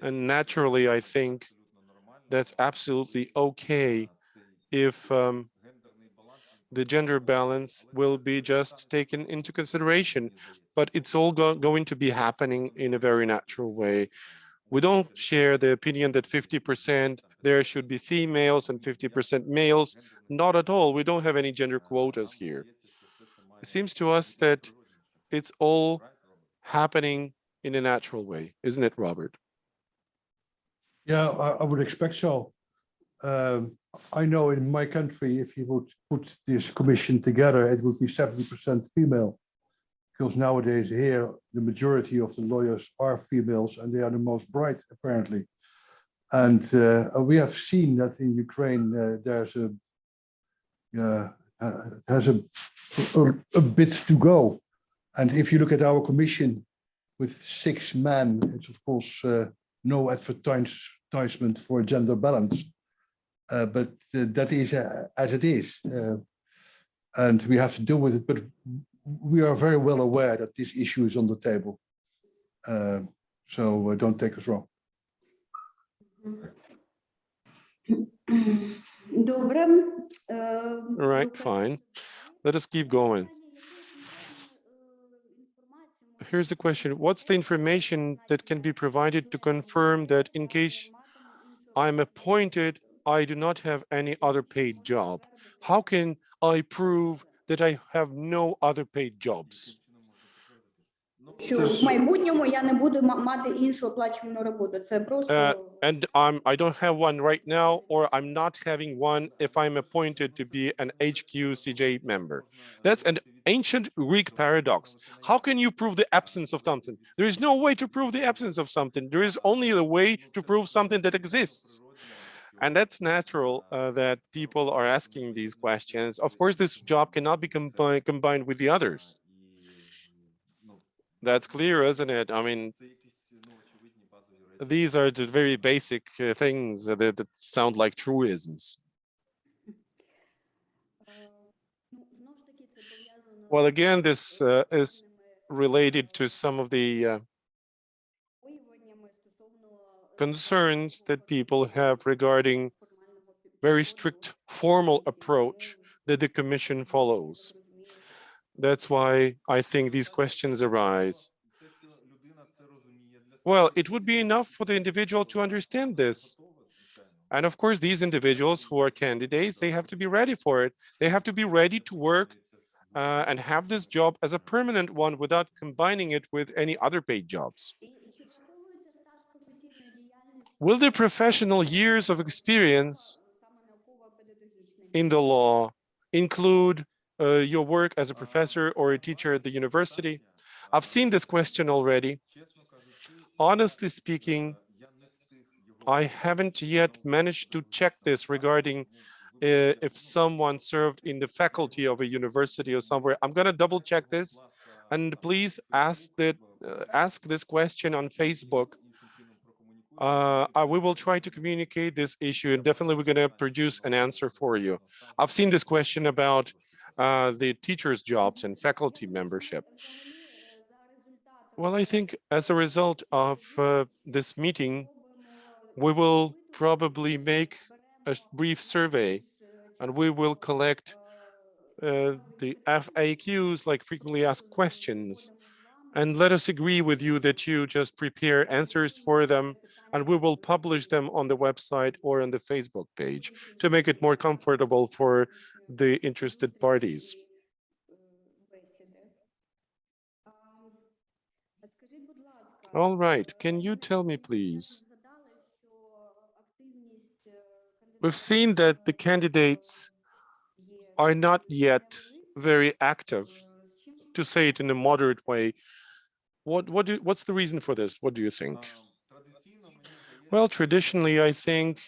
And naturally, I think that's absolutely okay if the gender balance will be just taken into consideration, but it's all going to be happening in a very natural way. We don't share the opinion that 50% there should be females and 50% males. Not at all. We don't have any gender quotas here. It seems to us that it's all happening in a natural way, isn't it, Robert? Yeah, I would expect so. I know in my country, if you would put this commission together, it would be 70% female. Because nowadays here, the majority of the lawyers are females and they are the most bright, apparently. And we have seen that in Ukraine, there's a has a bit to go. And if you look at our commission with 6 men, it's of course no advertisement for gender balance. But that is as it is. And we have to deal with it. But we are very well aware that this issue is on the table. So don't take us wrong. Добре. All right, fine. Let us keep going. Here's the question. What's the information that can be provided to confirm that in case I'm appointed, I do not have any other paid job? How can I prove that I have no other paid jobs? Що в майбутньому я не буду мати іншу оплачувану роботу. Це просто And I don't have one right now, or I'm not having one if I'm appointed to be an HQCJ member. That's an ancient Greek paradox. How can you prove the absence of something? There is no way to prove the absence of something. There is only a way to prove something that exists. And that's natural that people are asking these questions. Of course, this job cannot be combined with the others. That's clear, isn't it? I mean, these are the very basic things that sound like truisms. Well, again, this is related to some of the concerns that people have regarding very strict formal approach that the Commission follows. That's why I think these questions arise. Well, it would be enough for the individual to understand this. And of course, these individuals who are candidates, they have to be ready for it. They have to be ready to work and have this job as a permanent one without combining it with any other paid jobs. Will the professional years of experience in the law include your work as a professor or a teacher at the university? I've seen this question already. Honestly speaking, I haven't yet managed to check this regarding if someone served in the faculty of a university or somewhere. I'm going to double check this, and please ask this question on Facebook. We will try to communicate this issue, and definitely we're going to produce an answer for you. I've seen this question about the teachers' jobs and faculty membership. Well, I think as a result of this meeting, we will probably make a brief survey, and we will collect the FAQs, like frequently asked questions, and let us agree with you that you just prepare answers for them, and we will publish them on the website or on the Facebook page to make it more comfortable for the interested parties. All right, can you tell me, please? We've seen that the candidates are not yet very active, to say it in a moderate way. What's the reason for this? What do you think? Well, traditionally, I think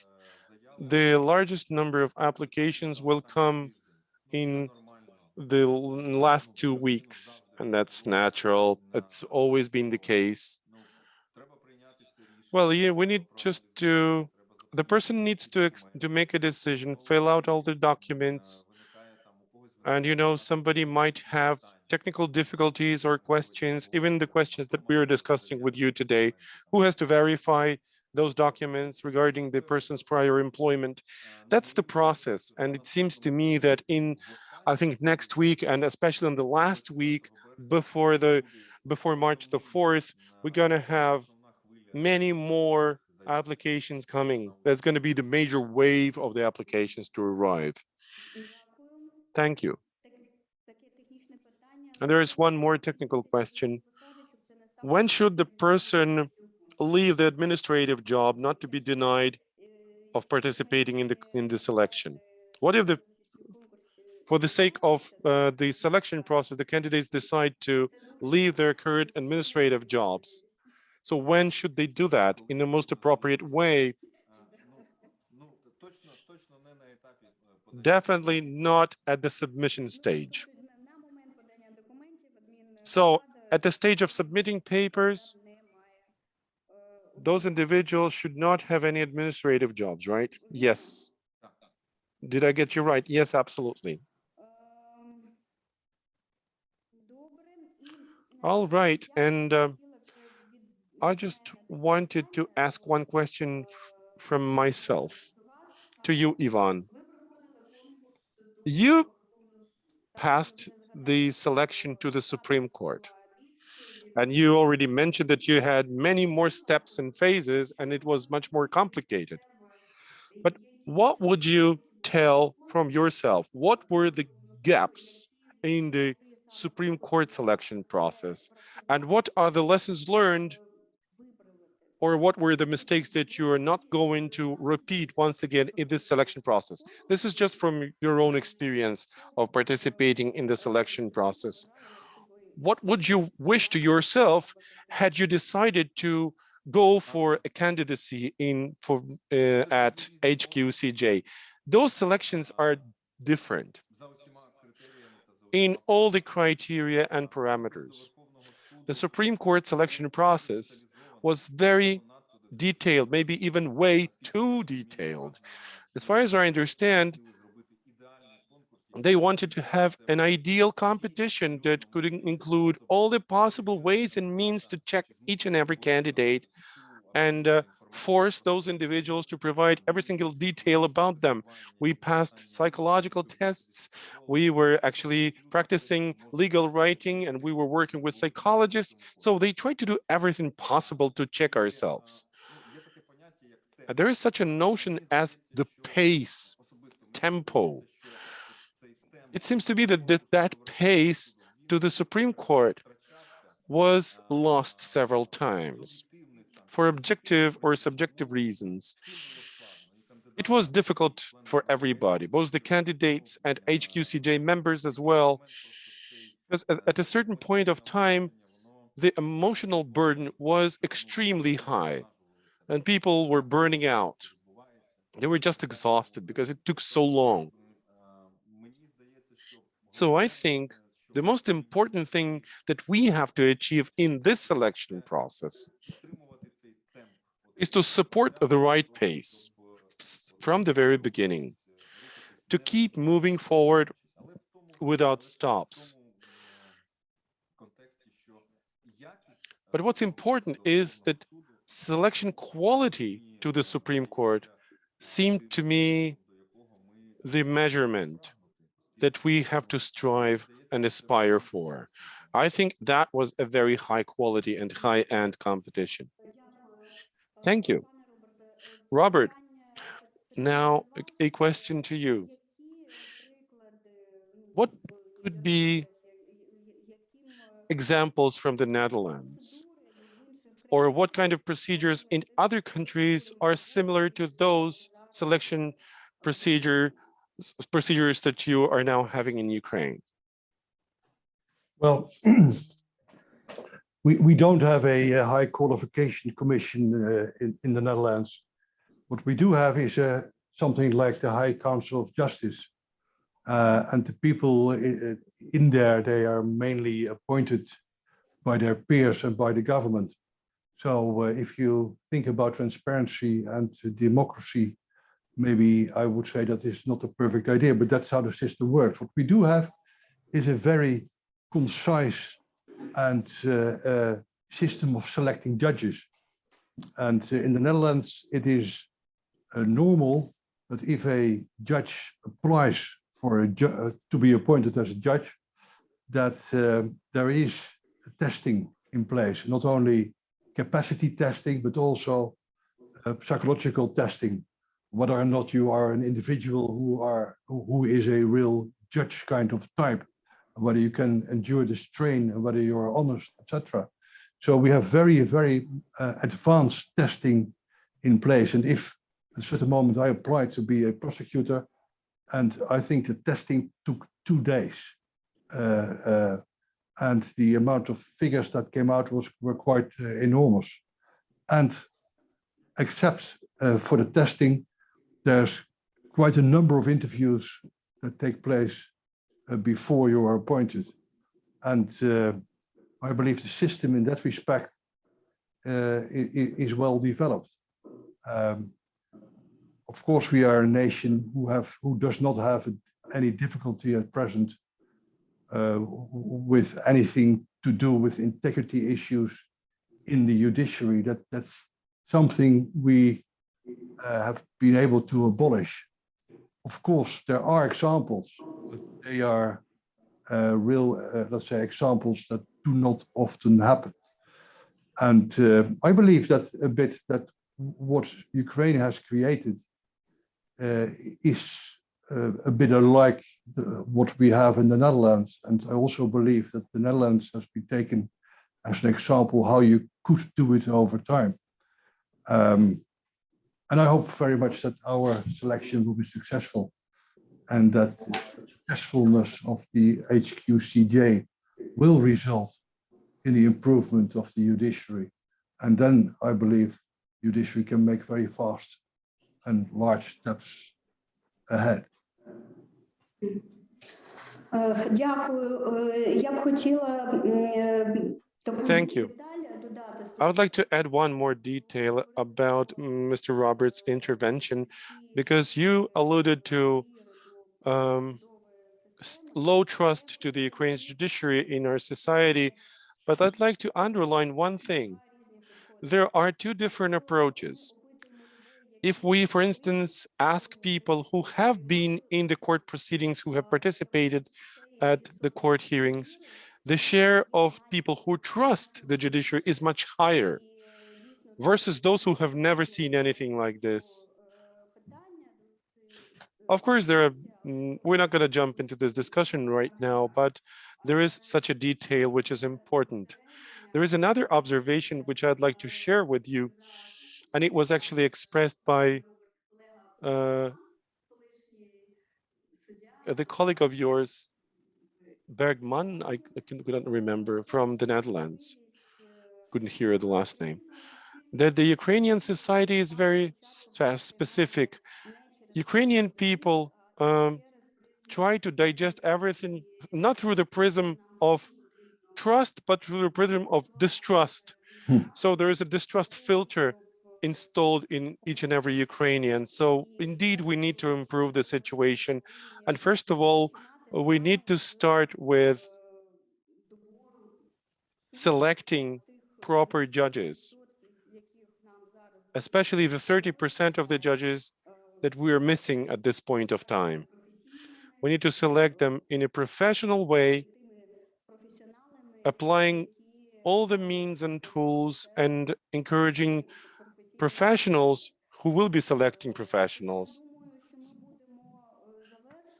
the largest number of applications will come in the last 2 weeks, and that's natural. It's always been the case. Well, yeah, we need just to, the person needs to make a decision, fill out all the documents, and somebody might have technical difficulties or questions, even the questions that we are discussing with you today. Who has to verify those documents regarding the person's prior employment? That's the process. And it seems to me that I think next week, and especially in the last week before March the 4th, we're going to have many more applications coming. That's going to be the major wave of the applications to arrive. Thank you. And there is one more technical question. When should the person leave the administrative job not to be denied of participating in the selection? What if for the sake of the selection process, the candidates decide to leave their current administrative jobs? So when should they do that in the most appropriate way? Definitely not at the submission stage. На момент подання документів So at the stage of submitting papers, немає those individuals should not have any administrative jobs, right? Yes. Did I get you right? Yes, absolutely. Добре. І All right. я And хотіла ще I just wanted to ask one question from myself до вас to you, Ivan. Ви проходили конкурс You passed the selection to the Supreme Court. And you already mentioned that you had many more steps and phases, and it was much more complicated. But what would you tell from yourself? What were the gaps in the Supreme Court selection process? And what are the lessons learned, or what were the mistakes that you are not going to repeat once again in this selection process? This is just from your own experience of participating in the selection process. What would you wish to yourself had you decided to go for a candidacy at HQCJ? Those selections are different in all the criteria and parameters. The Supreme Court selection process was very detailed, maybe even way too detailed. As far as I understand, they wanted to have an ideal competition that could include all the possible ways and means to check each and every candidate and force those individuals to provide every single detail about them. We passed psychological tests. We were actually practicing legal writing, and we were working with psychologists. So they tried to do everything possible to check ourselves. There is such a notion as the pace, tempo. It seems to be that pace to the Supreme Court was lost several times for objective or subjective reasons. It was difficult for everybody, both the candidates and HQCJ members as well, because at a certain point of time, the emotional burden was extremely high and people were burning out. They were just exhausted because it took so long. So I think the most important thing that we have to achieve in this selection process is to support the right pace from the very beginning, to keep moving forward without stops. But what's important is that selection quality to the Supreme Court seemed to me the measurement that we have to strive and aspire for. I think that was a very high quality and high-end competition. Thank you. Robert, now a question to you. What could be examples from the Netherlands? Or what kind of procedures in other countries are similar to those selection procedures that you are now having in Ukraine? Well, we don't have a high qualification commission in the Netherlands. What we do have is something like the High Council of Justice. And the people in there, they are mainly appointed by their peers and by the government. So if you think about transparency and democracy, maybe I would say that is not a perfect idea, but that's how the system works. What we do have is a very concise and system of selecting judges. And in the Netherlands, it is normal that if a judge applies for to be appointed as a judge, that there is testing in place, not only capacity testing, but also psychological testing, whether or not you are an individual who is a real judge kind of type, whether you can endure the strain, and whether you are honest, etc. So we have very, very advanced testing in place. And if at a certain moment I applied to be a prosecutor, and I think the testing took 2 days. And the amount of figures that came out were quite enormous. And except for the testing, there's quite a number of interviews that take place before you are appointed. And I believe the system in that respect is well developed. Of course, we are a nation who does not have any difficulty at present with anything to do with integrity issues in the judiciary. That's something we have been able to abolish. Of course, there are examples, but they are real, let's say, examples that do not often happen. And I believe that a bit that what Ukraine has created is a bit alike what we have in the Netherlands. And I also believe that the Netherlands has been taken as an example how you could do it over time. And I hope very much that our selection will be successful and that the successfulness of the HQCJ will result in the improvement of the judiciary. And then I believe judiciary can make very fast and large steps ahead. Дякую. Я б хотіла таку Thank you. деталь додати. I would like to add one more detail about Mr. Roberts' intervention, because you alluded to low trust to the Ukraine's judiciary in our society, but I'd like to underline one thing. There are two different approaches. If we, for instance, ask people who have been in the court proceedings, who have participated at the court hearings, the share of people who trust the judiciary is much higher versus those who have never seen anything like this. Of course, we're not going to jump into this discussion right now, but there is such a detail which is important. There is another observation which I'd like to share with you, and it was actually expressed by the colleague of yours, Bergman, I couldn't remember, from the Netherlands. Couldn't hear the last name. That the Ukrainian society is very specific. Ukrainian people try to digest everything, not through the prism of trust, but through the prism of distrust. So there is a distrust filter installed in each and every Ukrainian. So indeed, we need to improve the situation. And first of all, we need to start with selecting proper judges, especially the 30% of the judges that we are missing at this point of time. We need to select them in a professional way, applying all the means and tools and encouraging professionals who will be selecting professionals.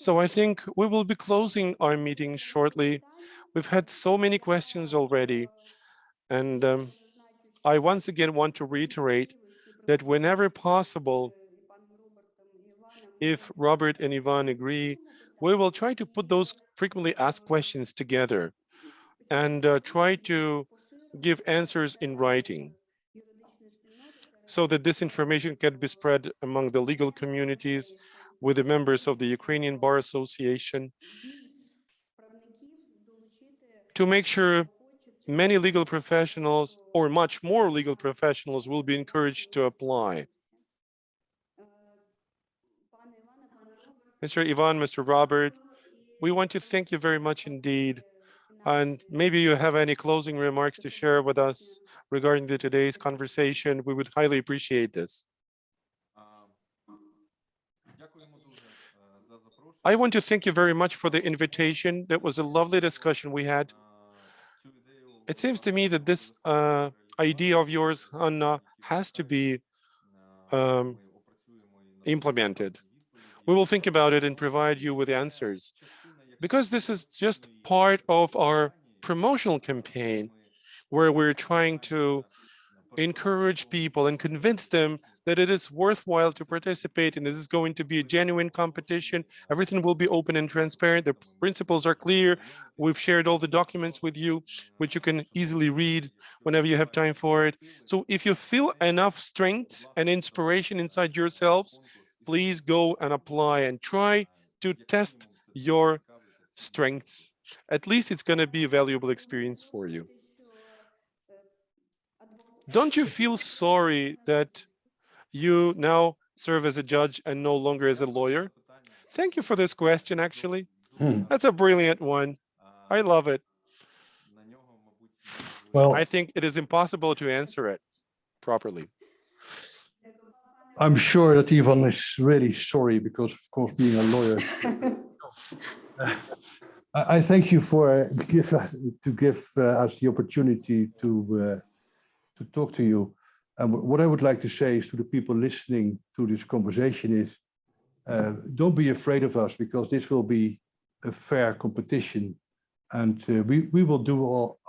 So I think we will be closing our meeting shortly. We've had so many questions already. And I once again want to reiterate that whenever possible, if Robert and Ivan agree, we will try to put those frequently asked questions together and try to give answers in writing so that this information can be spread among the legal communities with the members of the Ukrainian Bar Association to make sure many legal professionals or much more legal professionals will be encouraged to apply. Mr. Ivan, Mr. Robert, we want to thank you very much indeed. And maybe you have any closing remarks to share with us regarding today's conversation. We would highly appreciate this. I want to thank you very much for the invitation. That was a lovely discussion we had. It seems to me that this idea of yours, Anna, has to be implemented. We will think about it and provide you with answers, because this is just part of our promotional campaign where we're trying to encourage people and convince them that it is worthwhile to participate, and this is going to be a genuine competition. Everything will be open and transparent. The principles are clear. We've shared all the documents with you, which you can easily read whenever you have time for it. So if you feel enough strength and inspiration inside yourselves, please go and apply and try to test your strengths. At least it's going to be a valuable experience for you. Don't you feel sorry that you now serve as a judge and no longer as a lawyer? Thank you for this question, actually. That's a brilliant one. I love it. Well, I think it is impossible to answer it properly. I'm sure that Ivan is really sorry because, of course, being a lawyer. I thank you for give us the opportunity to talk to you. And what I would like to say is to the people listening to this conversation is, don't be afraid of us, because this will be a fair competition, and we will do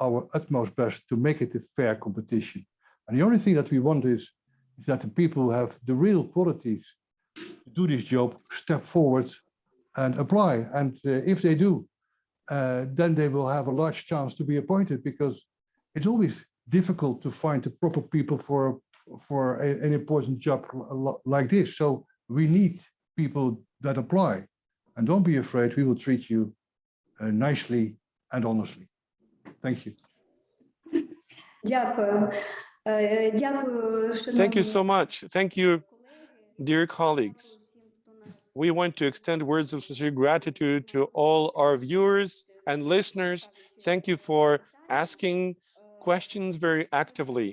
our utmost best to make it a fair competition. And the only thing that we want is that the people who have the real qualities to do this job step forward and apply. And if they do, then they will have a large chance to be appointed, because it's always difficult to find the proper people for an important job like this. So we need people that apply, and don't be afraid. We will treat you nicely and honestly. Thank you. Дякую. Дякую, Thank you шановні so much. Thank you, колеги. dear colleagues. Дякую всім, хто нас We want to extend words of sincere gratitude to all our viewers and listeners. Thank you for asking questions very actively.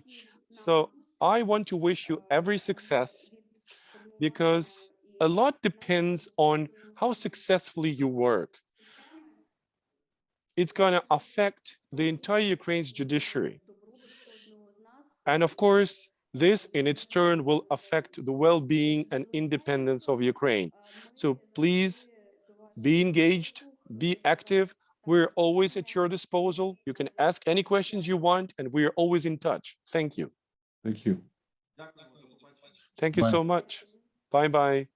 So I want to wish you every success, because a lot depends on how successfully you work. It's going to affect the entire Ukraine's judiciary. And of course, this in its turn will affect the well-being and independence of Ukraine. So please be engaged, be active. We're always at your disposal. You can ask any questions you want, and we are always in touch. Thank you. Thank you. Thank you Bye. so much. Bye-bye.